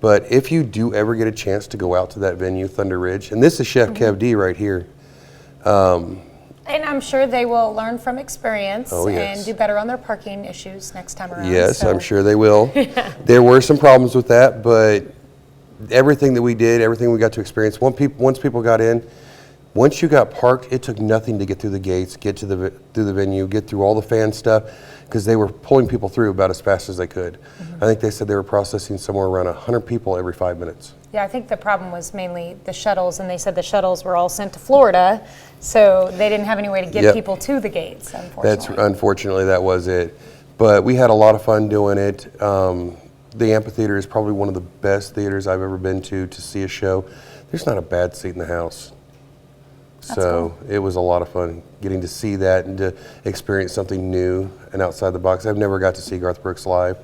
But if you do ever get a chance to go out to that venue, Thunder Ridge, and this is Chef Kev D right here. And I'm sure they will learn from experience yes. and do better on their parking issues next time around. Yes, so. I'm sure they will. There were some problems with that, but everything that we did, everything we got to experience, once people got in, once you got parked, it took nothing to get through the gates, get to through the venue, get through all the fan stuff, because they were pulling people through about as fast as they could. I think they said they were processing somewhere around 100 people every 5 minutes. Yeah, I think the problem was mainly the shuttles, and they said the shuttles were all sent to Florida, so they didn't have any way to get people to the gates, unfortunately. Unfortunately, that was it. But we had a lot of fun doing it. The amphitheater is probably one of the best theaters I've ever been to see a show. There's not a bad seat in the house. So it was a lot of fun getting to see that and to experience something new and outside the box. I've never got to see Garth Brooks live.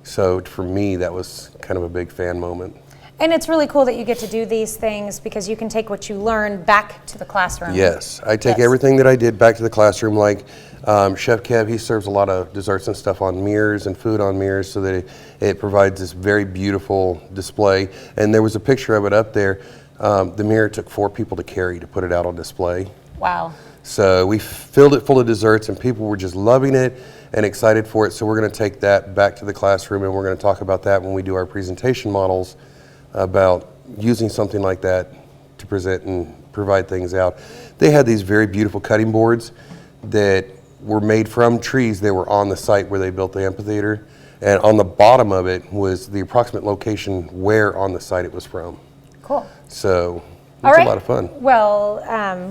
So for me, that was kind of a big fan moment. And it's really cool that you get to do these things because you can take what you learn back to the classroom. Yes, I take everything that I did back to the classroom. Like Chef Kev, he serves a lot of desserts and stuff on mirrors and food on mirrors so that it provides this very beautiful display. And there was a picture of it up there. The mirror took 4 people to carry to put it out on display. Wow. So we filled it full of desserts and people were just loving it and excited for it. So we're going to take that back to the classroom and we're going to talk about that when we do our presentation models about using something like that to present and provide things out. They had these very beautiful cutting boards that were made from trees that were on the site where they built the amphitheater. And on the bottom of it was the approximate location where on the site it was from. Cool. So it's a lot of fun. Well,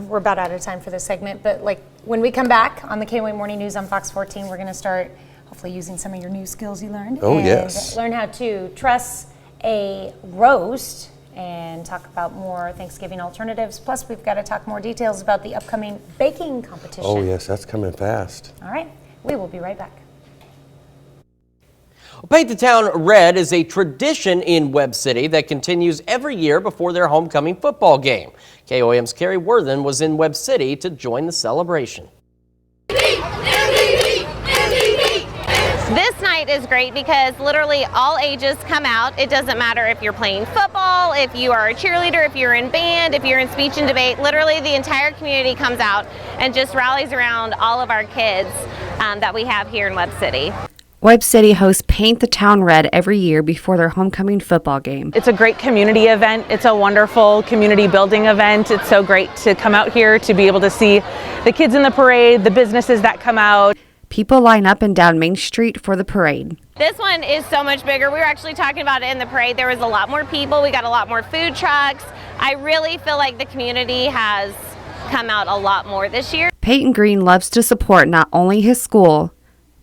we're about out of time for this segment, but when we come back on the KOAM Morning News on Fox 14, we're going to start hopefully using some of your new skills you learned. Oh, and yes. Learn how to truss a roast and talk about more Thanksgiving alternatives. Plus, we've got to talk more details about the upcoming baking competition. Oh, yes, that's coming fast. All right, we will be right back. Paint the Town Red is a tradition in Webb City that continues every year before their homecoming football game. KOAM's Carrie Worthen was in Webb City to join the celebration. This night night is great because literally all ages come out. It doesn't matter if you're playing football, if you are a cheerleader, if you're in band, if you're in speech and debate. Literally the entire community comes out and just rallies around all of our kids that we have here in Webb City. Webb City hosts Paint the Town Red every year before their homecoming football game. It's a great community event. It's a wonderful community building event. It's so great to come out here to be able to see the kids in the parade, the businesses that come out. People line up and down Main Street for the parade. This one is so much bigger. We were actually talking about it in the parade. There was a lot more people. We got a lot more food trucks. I really feel like the community has come out a lot more this year. Peyton Green loves to support not only his school,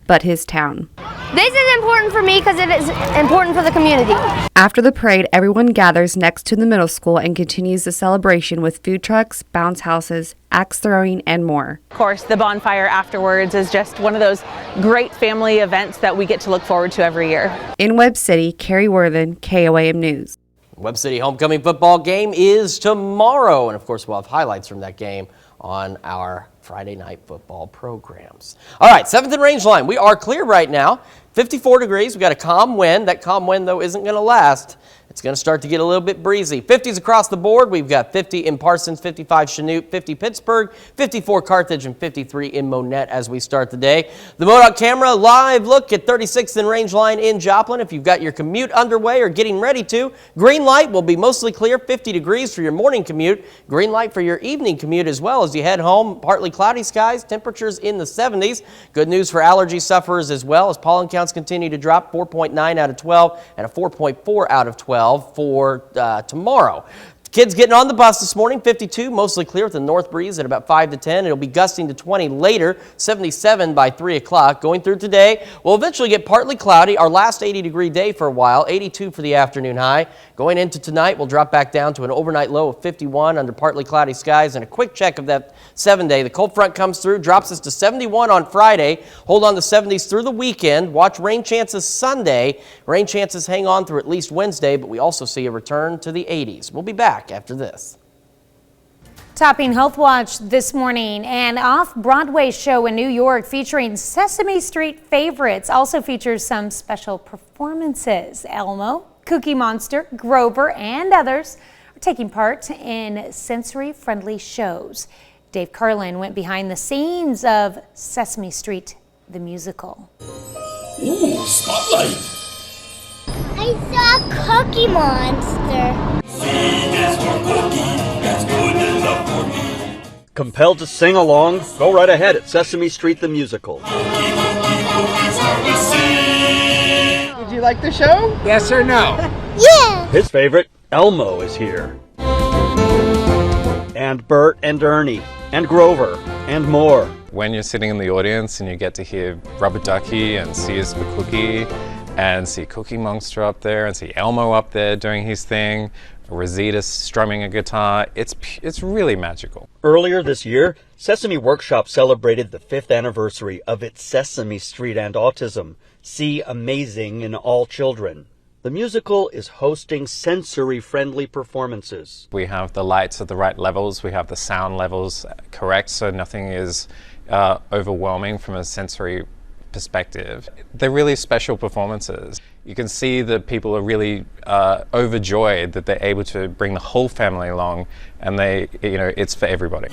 but his town. This is important for me because it is important for the community. After the parade, everyone gathers next to the middle school and continues the celebration with food trucks, bounce houses, axe throwing, and more. Of course, the bonfire afterwards is just one of those great family events that we get to look forward to every year. In Webb City, Carrie Worthen, KOAM News. Webb City homecoming football game is tomorrow, and of course we'll have highlights from that game on our Friday night football programs. All right, 7th and Rangeline. We are clear right now. 54 degrees. We got a calm wind. That calm wind, though, isn't going to last. It's going to start to get a little bit breezy. 50s across the board. We've got 50 in Parsons, 55 Chanute, 50 Pittsburgh, 54 Carthage, and 53 in Monette as we start the day. The MoDOT camera live look at 36th and Rangeline in Joplin. If you've got your commute underway or getting ready to, green light will be mostly clear, 50 degrees for your morning commute. Green light for your evening commute as well as you head home. Partly cloudy skies, temperatures in the 70s. Good news for allergy sufferers as well as pollen counts continue to drop, 4.9 out of 12 and a 4.4 out of 12 for tomorrow. Kids getting on the bus this morning, 52, mostly clear with a north breeze at about 5 to 10. It'll be gusting to 20 later, 77 by 3 o'clock. Going through today, we'll eventually get partly cloudy, our last 80-degree day for a while, 82 for the afternoon high. Going into tonight, we'll drop back down to an overnight low of 51 under partly cloudy skies. And a quick check of that 7-day. The cold front comes through, drops us to 71 on Friday. Hold on to 70s through the weekend. Watch rain chances Sunday. Rain chances hang on through at least Wednesday, but we also see a return to the 80s. We'll be back after this. Topping Healthwatch this morning, an off-Broadway show in New York featuring Sesame Street favorites also features some special performances. Elmo, Cookie Monster, Grover, and others are taking part in sensory-friendly shows. Dave Carlin went behind the scenes of Sesame Street, the musical. Ooh, spotlight! I saw Cookie Monster. Compelled to sing along? Go right ahead at Sesame Street the Musical. Did you like the show? Yes or no? Yeah! His favorite, Elmo, is here. And Bert and Ernie, and Grover, and more. When you're sitting in the audience and you get to hear Rubber Ducky and C is for Cookie, and see Cookie Monster up there, and see Elmo up there doing his thing, Rosita strumming a guitar, it's really magical. Earlier this year, Sesame Workshop celebrated the 5th anniversary of its Sesame Street and Autism, See Amazing in All Children. The musical is hosting sensory-friendly performances. We have the lights at the right levels, we have the sound levels correct, so nothing is overwhelming from a sensory perspective. They're really special performances. You can see that people are really overjoyed that they're able to bring the whole family along, and it's for everybody.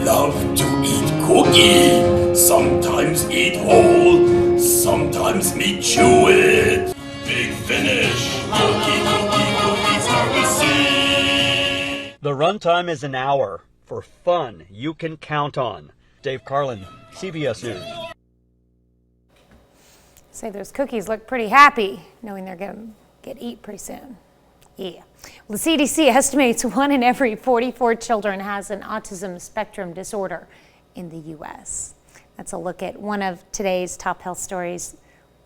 Love to eat cookie, sometimes eat whole, sometimes me chew it. Big finish, cookies are we see. The runtime is an hour for fun you can count on. Dave Carlin, CBS News. Say those cookies look pretty happy, knowing they're going to get eat pretty soon. Yeah. Well, the CDC estimates 1 in every 44 children has an autism spectrum disorder in the U.S. That's a look at one of today's top health stories.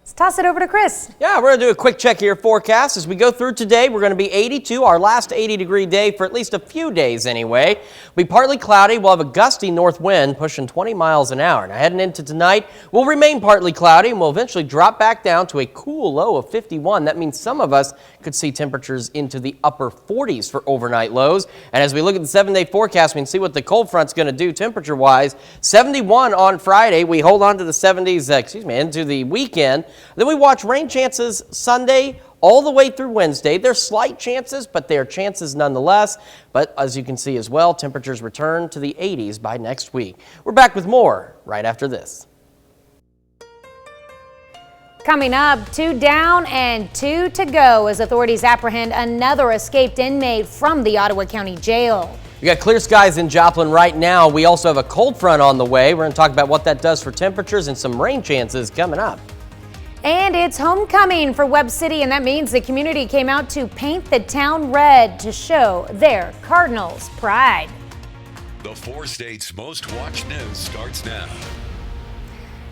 Let's toss it over to Chris. Yeah, we're going to do a quick check here forecast. As we go through today, we're going to be 82, our last 80-degree day for at least a few days anyway. It'll be partly cloudy. We'll have a gusty north wind pushing 20 miles an hour. Now, heading into tonight, we'll remain partly cloudy and we'll eventually drop back down to a cool low of 51. That means some of us could see temperatures into the upper 40s for overnight lows. And as we look at the 7-day forecast, we can see what the cold front's going to do temperature-wise. 71 on Friday. We hold on to the 70s, into the weekend. Then we watch rain chances Sunday all the way through Wednesday. They're slight chances, but they are chances nonetheless. But as you can see as well, temperatures return to the 80s by next week. We're back with more right after this. Coming up, 2 down and 2 to go as authorities apprehend another escaped inmate from the Ottawa County Jail. We got clear skies in Joplin right now. We also have a cold front on the way. We're going to talk about what that does for temperatures and some rain chances coming up. And it's homecoming for Webb City, and that means the community came out to paint the town red to show their Cardinals pride. The 4 states' most watched news starts now.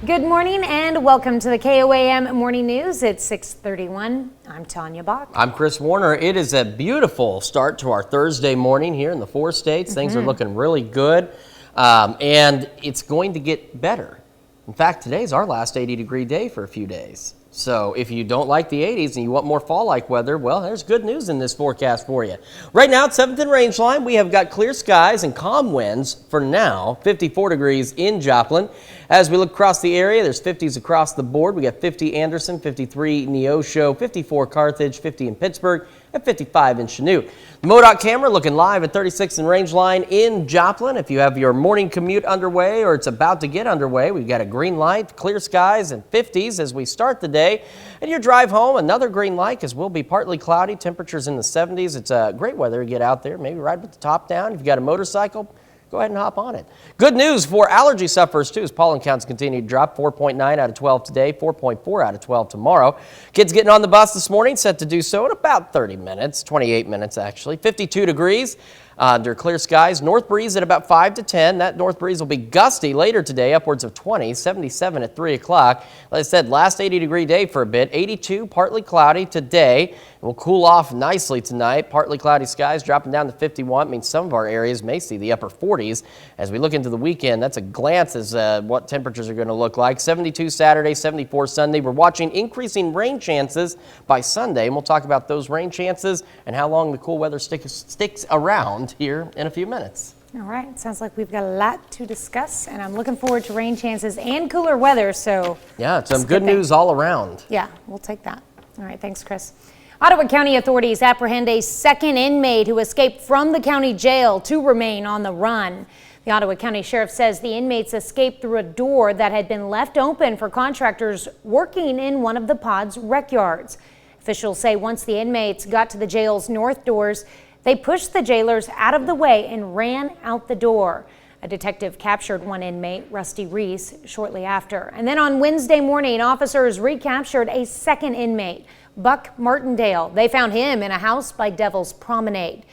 Good morning and welcome to the KOAM Morning News. It's 6:31. I'm Tanya Bach. I'm Chris Warner. It is a beautiful start to our Thursday morning here in the 4 states. Things are looking really good, and it's going to get better. In fact, today's our last 80-degree day for a few days. So if you don't like the 80s and you want more fall-like weather, well, there's good news in this forecast for you. Right now, at 7th and Range Line, we have got clear skies and calm winds for now, 54 degrees in Joplin. As we look across the area, there's 50s across the board. We got 50 Anderson, 53 Neosho, 54 Carthage, 50 in Pittsburgh, and 55 in Chanute. The MoDOT camera looking live at 36th and Range Line in Joplin. If you have your morning commute underway or it's about to get underway, we've got a green light, clear skies, and 50s as we start the day. And your drive home, another green light because we'll be partly cloudy, temperatures in the 70s. It's great weather to get out there, maybe ride with the top down. If you've got a motorcycle, go ahead and hop on it. Good news for allergy sufferers, too, as pollen counts continue to drop. 4.9 out of 12 today, 4.4 out of 12 tomorrow. Kids getting on the bus this morning, set to do so in about 30 minutes, 28 minutes actually. 52 degrees under clear skies. North breeze at about 5 to 10. That north breeze will be gusty later today, upwards of 20, 77 at 3 o'clock. Like I said, last 80-degree day for a bit. 82, partly cloudy today. We'll cool off nicely tonight. Partly cloudy skies dropping down to 51. Means some of our areas may see the upper 40s. As we look into the weekend, that's a glance as what temperatures are going to look like. 72 Saturday, 74 Sunday. We're watching increasing rain chances by Sunday, and we'll talk about those rain chances and how long the cool weather sticks around here in a few minutes. All right, sounds like we've got a lot to discuss, and I'm looking forward to rain chances and cooler weather, so. Yeah, it's some good news all around. Yeah, we'll take that. All right, thanks, Chris. Ottawa County authorities apprehend a second inmate who escaped from the county jail to remain on the run. The Ottawa County Sheriff says the inmates escaped through a door that had been left open for contractors working in one of the pod's rec yards. Officials say once the inmates got to the jail's north doors, they pushed the jailers out of the way and ran out the door. A detective captured one inmate, Rusty Reese, shortly after. And then on Wednesday morning, officers recaptured a second inmate, Buck Martindale. They found him in a house by Devil's Promenade.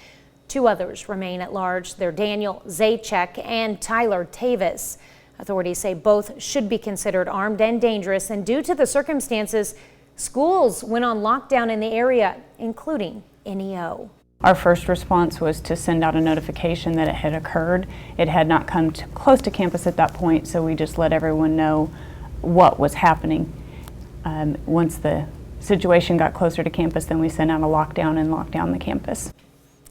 2 others remain at large. They're Daniel Zajac and Tyler Tavis. Authorities say both should be considered armed and dangerous, and due to the circumstances, schools went on lockdown in the area, including NEO. Our first response was to send out a notification that it had occurred. It had not come close to campus at that point, so we just let everyone know what was happening. Once the situation got closer to campus, then we sent out a lockdown and locked down the campus.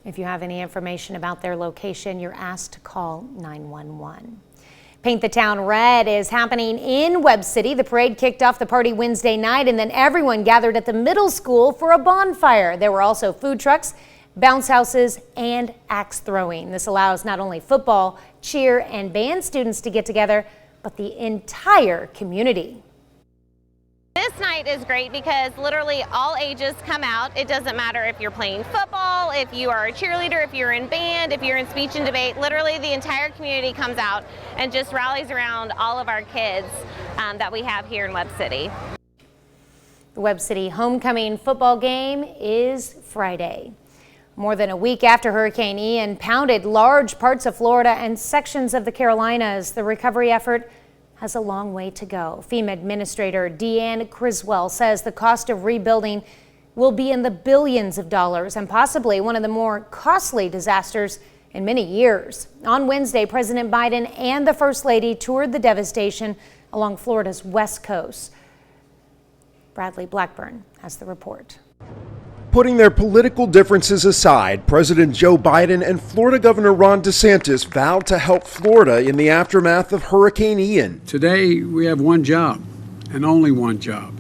If you have any information about their location, you're asked to call 911. Paint the Town Red is happening in Webb City. The parade kicked off the party Wednesday night, and then everyone gathered at the middle school for a bonfire. There were also food trucks, bounce houses, and axe throwing. This allows not only football, cheer, and band students to get together, but the entire community. This night is great because literally all ages come out. It doesn't matter if you're playing football, if you are a cheerleader, if you're in band, if you're in speech and debate. Literally the entire community comes out and just rallies around all of our kids that we have here in Webb City. The Webb City homecoming football game is Friday. More than a week after Hurricane Ian pounded large parts of Florida and sections of the Carolinas, the recovery effort has a long way to go. FEMA Administrator Deanne Criswell says the cost of rebuilding will be in the billions of dollars and possibly one of the more costly disasters in many years. On Wednesday, President Biden and the First Lady toured the devastation along Florida's west coast. Bradley Blackburn has the report. Putting their political differences aside, President Joe Biden and Florida Governor Ron DeSantis vowed to help Florida in the aftermath of Hurricane Ian. Today, we have one job and only one job,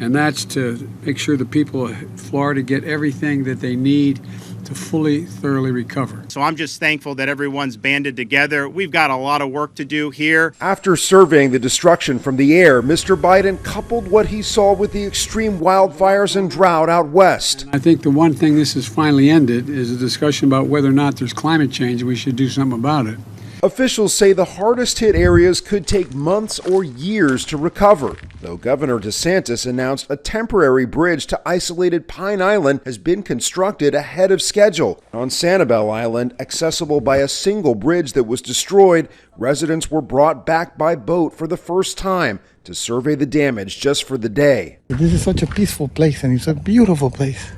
and that's to make sure the people of Florida get everything that they need to thoroughly recover. So I'm just thankful that everyone's banded together. We've got a lot of work to do here. After surveying the destruction from the air, Mr. Biden coupled what he saw with the extreme wildfires and drought out west. I think the one thing this has finally ended is a discussion about whether or not there's climate change and we should do something about it. Officials say the hardest hit areas could take months or years to recover, though Governor DeSantis announced a temporary bridge to isolated Pine Island has been constructed ahead of schedule. On Sanibel Island, accessible by a single bridge that was destroyed, residents were brought back by boat for the first time to survey the damage just for the day. This is such a peaceful place and it's a beautiful place,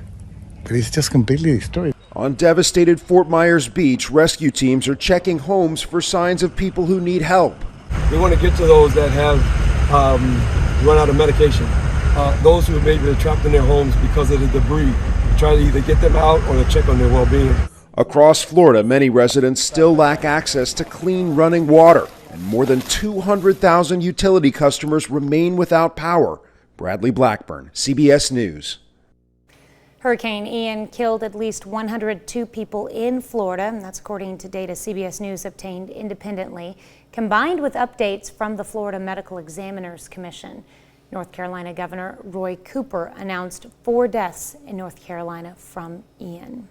but it's just completely destroyed. On devastated Fort Myers Beach, rescue teams are checking homes for signs of people who need help. We want to get to those that have run out of medication, those who maybe are trapped in their homes because of the debris. Try to either get them out or to check on their well-being. Across Florida, many residents still lack access to clean running water, and more than 200,000 utility customers remain without power. Bradley Blackburn, CBS News. Hurricane Ian killed at least 102 people in Florida, and that's according to data CBS News obtained independently, combined with updates from the Florida Medical Examiners Commission. North Carolina Governor Roy Cooper announced 4 deaths in North Carolina from Ian.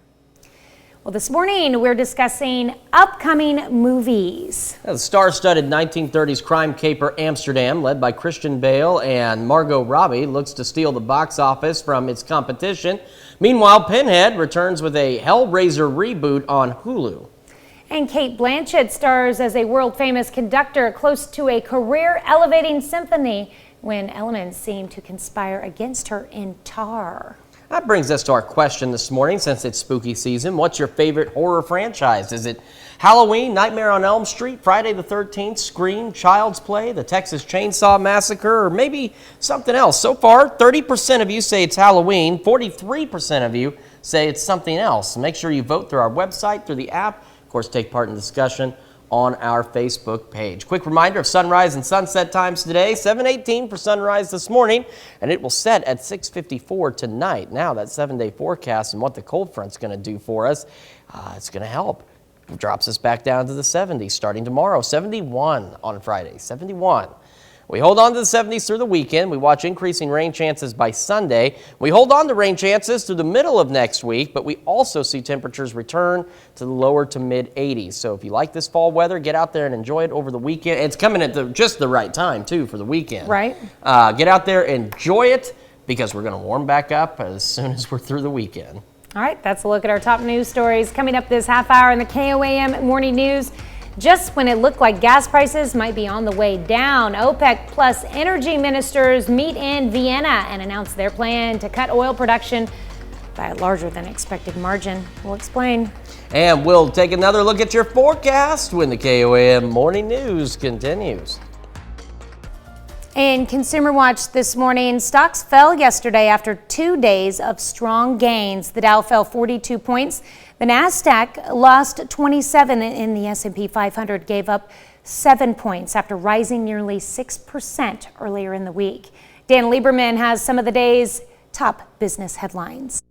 Well, this morning we're discussing upcoming movies. The star-studded 1930s crime caper Amsterdam, led by Christian Bale and Margot Robbie, looks to steal the box office from its competition. Meanwhile, Pinhead returns with a Hellraiser reboot on Hulu. And Kate Blanchett stars as a world-famous conductor close to a career-elevating symphony when elements seem to conspire against her in Tar. That brings us to our question this morning. Since it's spooky season, what's your favorite horror franchise? Is it Halloween, Nightmare on Elm Street, Friday the 13th, Scream, Child's Play, the Texas Chainsaw Massacre, or maybe something else? So far, 30% of you say it's Halloween, 43% of you say it's something else. Make sure you vote through our website, through the app. Of course, take part in the discussion on our Facebook page. Quick reminder of sunrise and sunset times today, 7:18 for sunrise this morning, and it will set at 6:54 tonight. Now that 7-day forecast and what the cold front's going to do for us, it's going to help. It drops us back down to the 70s starting tomorrow, 71 on Friday, 71. We hold on to the 70s through the weekend. We watch increasing rain chances by Sunday. We hold on to rain chances through the middle of next week, but we also see temperatures return to the lower to mid 80s. So if you like this fall weather, get out there and enjoy it over the weekend. It's coming at just the right time, too, for the weekend. Right. Get out there, enjoy it, because we're going to warm back up as soon as we're through the weekend. All right, that's a look at our top news stories coming up this half hour in the KOAM Morning News. Just when it looked like gas prices might be on the way down, OPEC plus energy ministers meet in Vienna and announce their plan to cut oil production by a larger than expected margin. We'll explain. And we'll take another look at your forecast when the KOAM Morning News continues. In Consumer Watch this morning, stocks fell yesterday after 2 days of strong gains. The Dow fell 42 points. The Nasdaq lost 27 and the S&P 500 gave up 7 points after rising nearly 6% earlier in the week. Dan Lieberman has some of the day's top business headlines.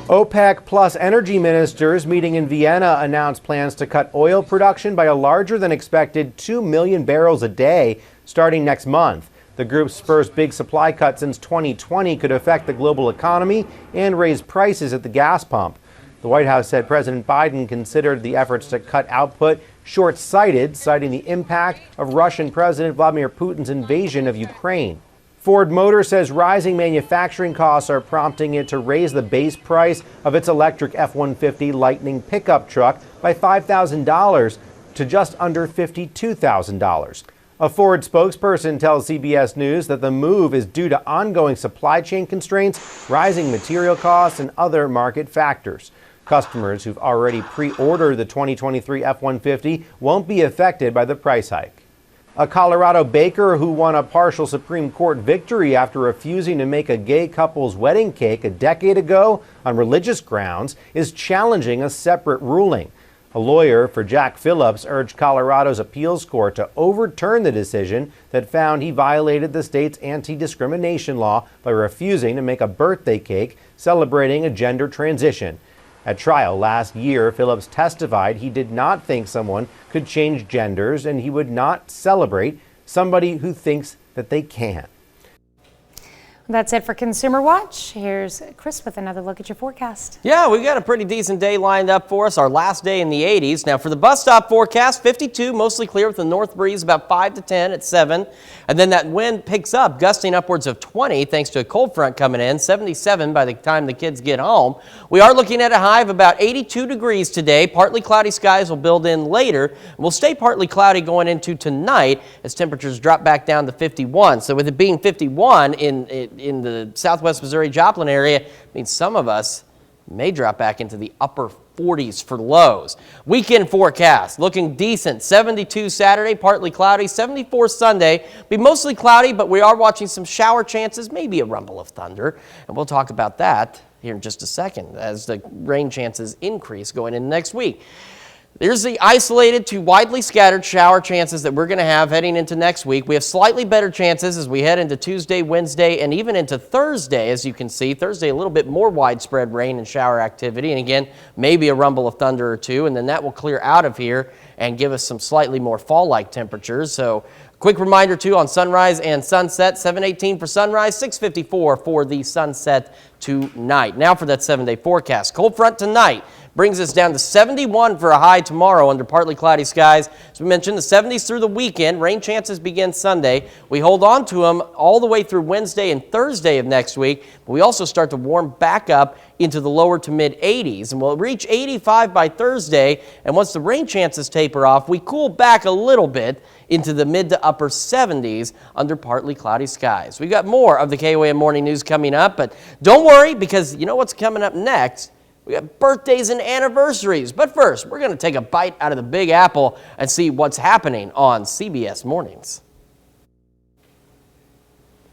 OPEC plus energy ministers meeting in Vienna announced plans to cut oil production by a larger than expected 2 million barrels a day starting next month. The group's first big supply cut since 2020 could affect the global economy and raise prices at the gas pump. The White House said President Biden considered the efforts to cut output short-sighted, citing the impact of Russian President Vladimir Putin's invasion of Ukraine. Ford Motor says rising manufacturing costs are prompting it to raise the base price of its electric F-150 Lightning pickup truck by $5,000 to just under $52,000. A Ford spokesperson tells CBS News that the move is due to ongoing supply chain constraints, rising material costs, and other market factors. Customers who've already pre-ordered the 2023 F-150 won't be affected by the price hike. A Colorado baker who won a partial Supreme Court victory after refusing to make a gay couple's wedding cake a decade ago on religious grounds is challenging a separate ruling. A lawyer for Jack Phillips urged Colorado's appeals court to overturn the decision that found he violated the state's anti-discrimination law by refusing to make a birthday cake celebrating a gender transition. At trial last year, Phillips testified he did not think someone could change genders and he would not celebrate somebody who thinks that they can. That's it for Consumer Watch. Here's Chris with another look at your forecast. Yeah, we've got a pretty decent day lined up for us. Our last day in the 80s. Now for the bus stop forecast, 52, mostly clear with a north breeze about 5 to 10 at 7. And then that wind picks up, gusting upwards of 20 thanks to a cold front coming in, 77 by the time the kids get home. We are looking at a high of about 82 degrees today. Partly cloudy skies will build in later. We'll stay partly cloudy going into tonight as temperatures drop back down to 51. So with it being 51 in the southwest Missouri Joplin area, means some of us may drop back into the upper 40s for lows. Weekend forecast looking decent. 72 Saturday, partly cloudy. 74 Sunday, be mostly cloudy, but we are watching some shower chances, maybe a rumble of thunder. And we'll talk about that here in just a second as the rain chances increase going into next week. There's the isolated to widely scattered shower chances that we're going to have heading into next week. We have slightly better chances as we head into Tuesday, Wednesday, and even into Thursday. As you can see, Thursday a little bit more widespread rain and shower activity. And again, maybe a rumble of thunder or two. And then that will clear out of here and give us some slightly more fall-like temperatures. So quick reminder, too, on sunrise and sunset, 7:18 for sunrise, 6:54 for the sunset tonight. Now for that 7-day forecast. Cold front tonight brings us down to 71 for a high tomorrow under partly cloudy skies. As we mentioned, the 70s through the weekend. Rain chances begin Sunday. We hold on to them all the way through Wednesday and Thursday of next week. But we also start to warm back up into the lower to mid 80s. And we'll reach 85 by Thursday. And once the rain chances taper off, we cool back a little bit into the mid to upper 70s under partly cloudy skies. We've got more of the KOAM Morning News coming up. But don't worry, because you know what's coming up next? We got birthdays and anniversaries. But first, we're going to take a bite out of the Big Apple and see what's happening on CBS Mornings.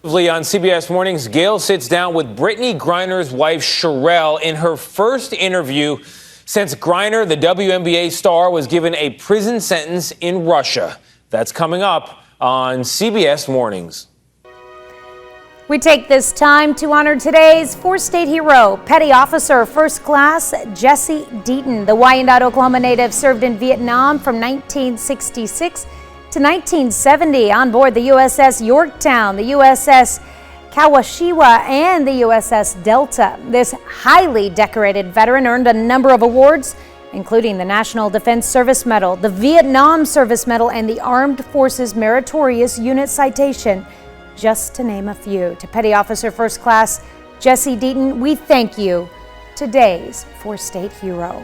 On CBS Mornings, Gail sits down with Brittany Griner's wife, Sherelle, in her first interview since Griner, the WNBA star, was given a prison sentence in Russia. That's coming up on CBS Mornings. We take this time to honor today's four-state hero, Petty Officer First Class Jesse Deaton. The Wyandotte, Oklahoma native served in Vietnam from 1966 to 1970 on board the USS Yorktown, the USS Kawashiwa, and the USS Delta. This highly decorated veteran earned a number of awards, including the National Defense Service Medal, the Vietnam Service Medal, and the Armed Forces Meritorious Unit Citation, just to name a few. To Petty Officer First Class Jesse Deaton, we thank you, today's four-state hero.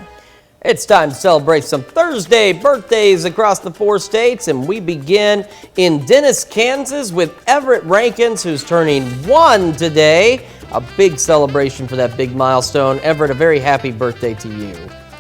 It's time to celebrate some Thursday birthdays across the 4 states, and we begin in Dennis, Kansas with Everett Rankins, who's turning 1 today. A big celebration for that big milestone. Everett, a very happy birthday to you.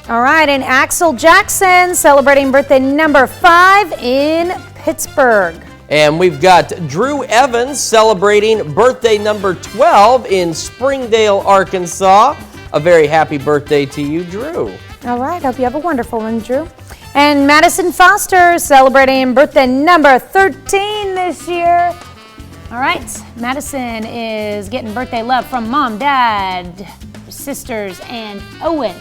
All right, and Axel Jackson celebrating birthday number 5 in Pittsburgh. And we've got Drew Evans celebrating birthday number 12 in Springdale, Arkansas. A very happy birthday to you, Drew. All right, hope you have a wonderful one, Drew. And Madison Foster celebrating birthday number 13 this year. All right, Madison is getting birthday love from Mom, Dad, sisters, and Owen.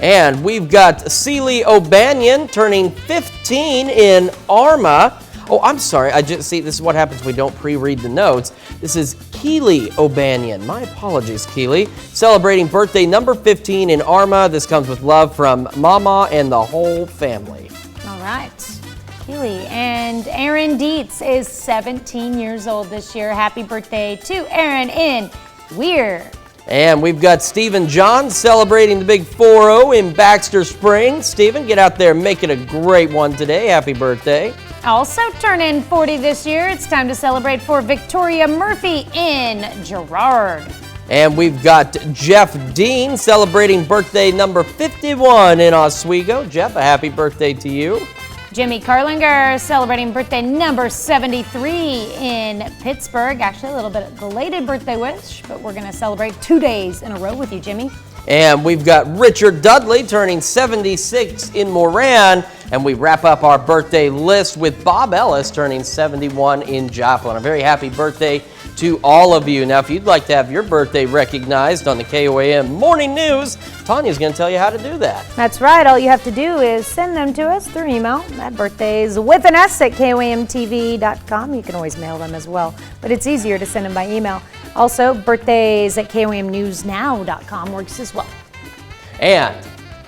And we've got Celie O'Banion turning 15 in Arma. Oh, I'm sorry. I just see this is what happens when we don't pre-read the notes. This is Keely O'Banion. My apologies, Keely. Celebrating birthday number 15 in Arma. This comes with love from Mama and the whole family. All right, Keely. And Aaron Dietz is 17 years old this year. Happy birthday to Aaron in Weir. And we've got Stephen John celebrating the big 4-0 in Baxter Springs. Stephen, get out there and make it a great one today. Happy birthday. Also turning 40 this year, it's time to celebrate for Victoria Murphy in Girard. And we've got Jeff Dean celebrating birthday number 51 in Oswego. Jeff, a happy birthday to you. Jimmy Carlinger celebrating birthday number 73 in Pittsburgh. Actually, a little bit of belated birthday wish, but we're going to celebrate 2 days in a row with you, Jimmy. And we've got Richard Dudley turning 76 in Moran. And we wrap up our birthday list with Bob Ellis turning 71 in Joplin. A very happy birthday to all of you. Now, if you'd like to have your birthday recognized on the KOAM Morning News, Tanya's going to tell you how to do that. That's right. All you have to do is send them to us through email. That birthday's with an S at KOAMTV.com. You can always mail them as well, but it's easier to send them by email. Also, birthdays at KOAMNewsNow.com works as well. And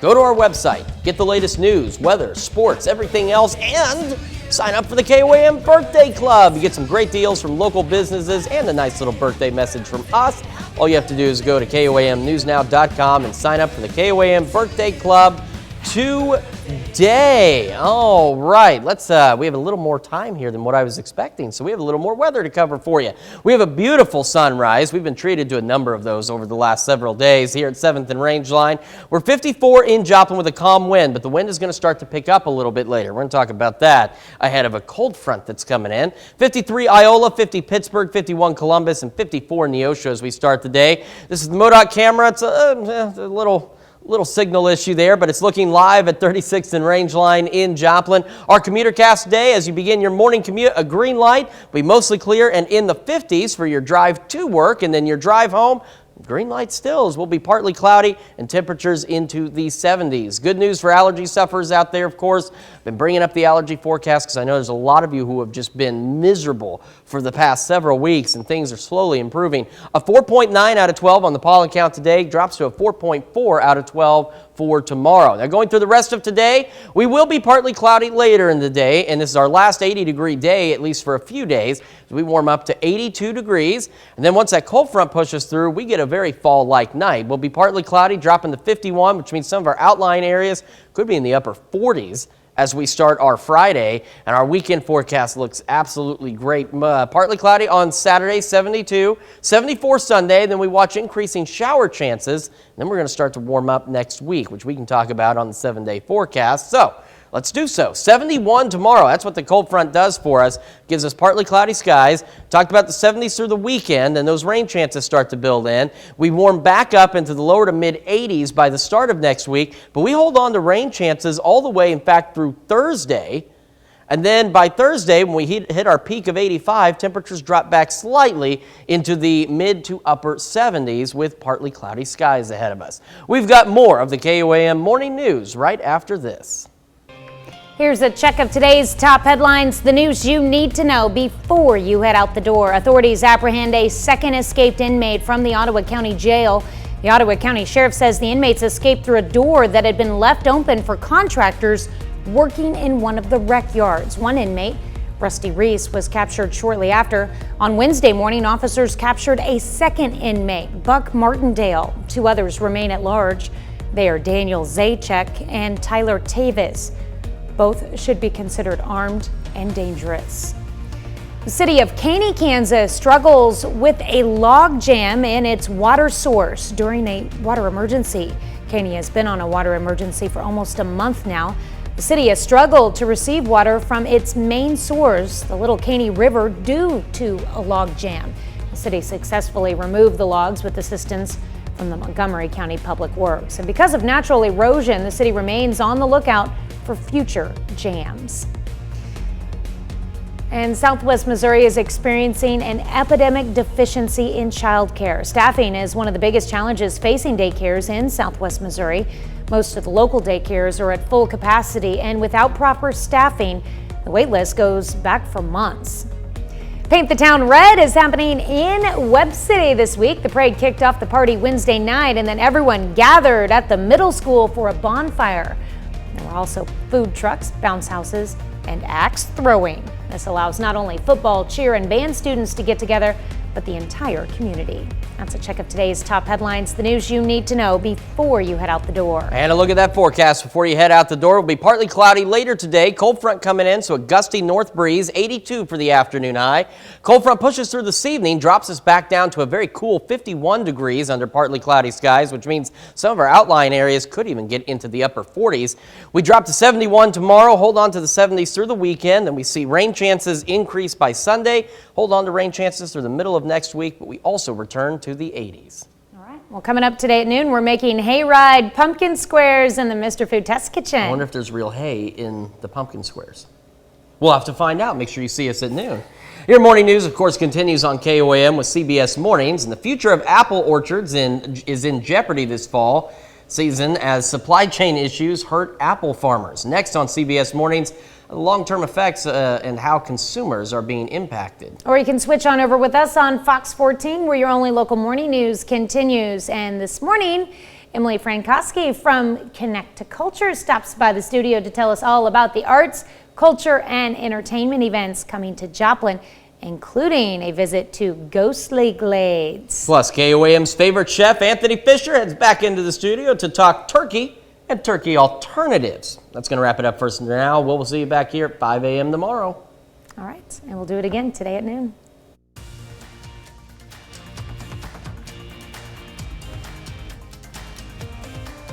go to our website, get the latest news, weather, sports, everything else, and sign up for the KOAM Birthday Club. You get some great deals from local businesses and a nice little birthday message from us. All you have to do is go to KOAMNewsNow.com and sign up for the KOAM Birthday Club today. All right, we have a little more time here than what I was expecting, so we have a little more weather to cover for you. We have a beautiful sunrise. We've been treated to a number of those over the last several days here at 7th and Rangeline. We're 54 in Joplin with a calm wind, but the wind is going to start to pick up a little bit later. We're going to talk about that ahead of a cold front that's coming in. 53 Iola, 50 Pittsburgh, 51 Columbus, and 54 Neosho as we start the day. This is the MoDOT camera. It's a little signal issue there, but it's looking live at 36th and Rangeline in Joplin. Our commuter cast today, as you begin your morning commute, a green light will be mostly clear and in the 50s for your drive to work, and then your drive home. Green light stills will be partly cloudy and temperatures into the 70s. Good news for allergy sufferers out there, of course. Been bringing up the allergy forecast because I know there's a lot of you who have just been miserable for the past several weeks, and things are slowly improving. A 4.9 out of 12 on the pollen count today drops to a 4.4 out of 12 for tomorrow. Now, going through the rest of today, we will be partly cloudy later in the day, and this is our last 80-degree day, at least for a few days. We warm up to 82 degrees, and then once that cold front pushes through, we get a very fall-like night. We'll be partly cloudy, dropping to 51, which means some of our outlying areas could be in the upper 40s as we start our Friday, and our weekend forecast looks absolutely great. Partly cloudy on Saturday, 72, 74 Sunday, then we watch increasing shower chances, and then we're going to start to warm up next week, which we can talk about on the 7-day forecast. So let's do so. 71 tomorrow. That's what the cold front does for us. Gives us partly cloudy skies. Talked about the 70s through the weekend, and those rain chances start to build in. We warm back up into the lower to mid 80s by the start of next week, but we hold on to rain chances all the way, in fact, through Thursday. And then by Thursday, when we hit our peak of 85, temperatures drop back slightly into the mid to upper 70s with partly cloudy skies ahead of us. We've got more of the KOAM Morning News right after this. Here's a check of today's top headlines, the news you need to know before you head out the door. Authorities apprehend a second escaped inmate from the Ottawa County Jail. The Ottawa County Sheriff says the inmates escaped through a door that had been left open for contractors working in one of the rec yards. One inmate, Rusty Reese, was captured shortly after. On Wednesday morning, officers captured a second inmate, Buck Martindale. Two others remain at large. They are Daniel Zajac and Tyler Tavis. Both should be considered armed and dangerous. The city of Caney, Kansas struggles with a log jam in its water source during a water emergency. Caney has been on a water emergency for almost a month now. The city has struggled to receive water from its main source, the Little Caney River, due to a log jam. The city successfully removed the logs with assistance from the Montgomery County Public Works. And because of natural erosion, the city remains on the lookout for future jams. And Southwest Missouri is experiencing an epidemic deficiency in childcare. Staffing is one of the biggest challenges facing daycares in Southwest Missouri. Most of the local daycares are at full capacity, and without proper staffing, the wait list goes back for months. Paint the Town Red is happening in Webb City this week. The parade kicked off the party Wednesday night, and then everyone gathered at the middle school for a bonfire. There were also food trucks, bounce houses, and axe throwing. This allows not only football, cheer, and band students to get together, but the entire community. That's a check of today's top headlines, the news you need to know before you head out the door. And a look at that forecast before you head out the door. It will be partly cloudy later today. Cold front coming in, so a gusty north breeze, 82 for the afternoon high. Cold front pushes through this evening, drops us back down to a very cool 51 degrees under partly cloudy skies, which means some of our outlying areas could even get into the upper 40s. We drop to 71 tomorrow, hold on to the 70s through the weekend, and we see rain chances increase by Sunday. Hold on to rain chances through the middle of next week, but we also return to the 80s. All right. Well, coming up today at noon, we're making hayride pumpkin squares in the Mr. Food Test Kitchen. I wonder if there's real hay in the pumpkin squares. We'll have to find out. Make sure you see us at noon. Your morning news, of course, continues on KOAM with CBS Mornings, and the future of apple orchards is in jeopardy this fall season as supply chain issues hurt apple farmers. Next on CBS Mornings, long-term effects and how consumers are being impacted. Or you can switch on over with us on Fox 14, where your only local morning news continues. And this morning, Emily Frankowski from Connect to Culture stops by the studio to tell us all about the arts, culture, and entertainment events coming to Joplin, including a visit to Ghostly Glades. Plus, KOAM's favorite chef, Anthony Fisher, heads back into the studio to talk turkey and turkey alternatives. That's going to wrap it up for us now. We'll see you back here at 5 a.m. tomorrow. All right, and we'll do it again today at noon.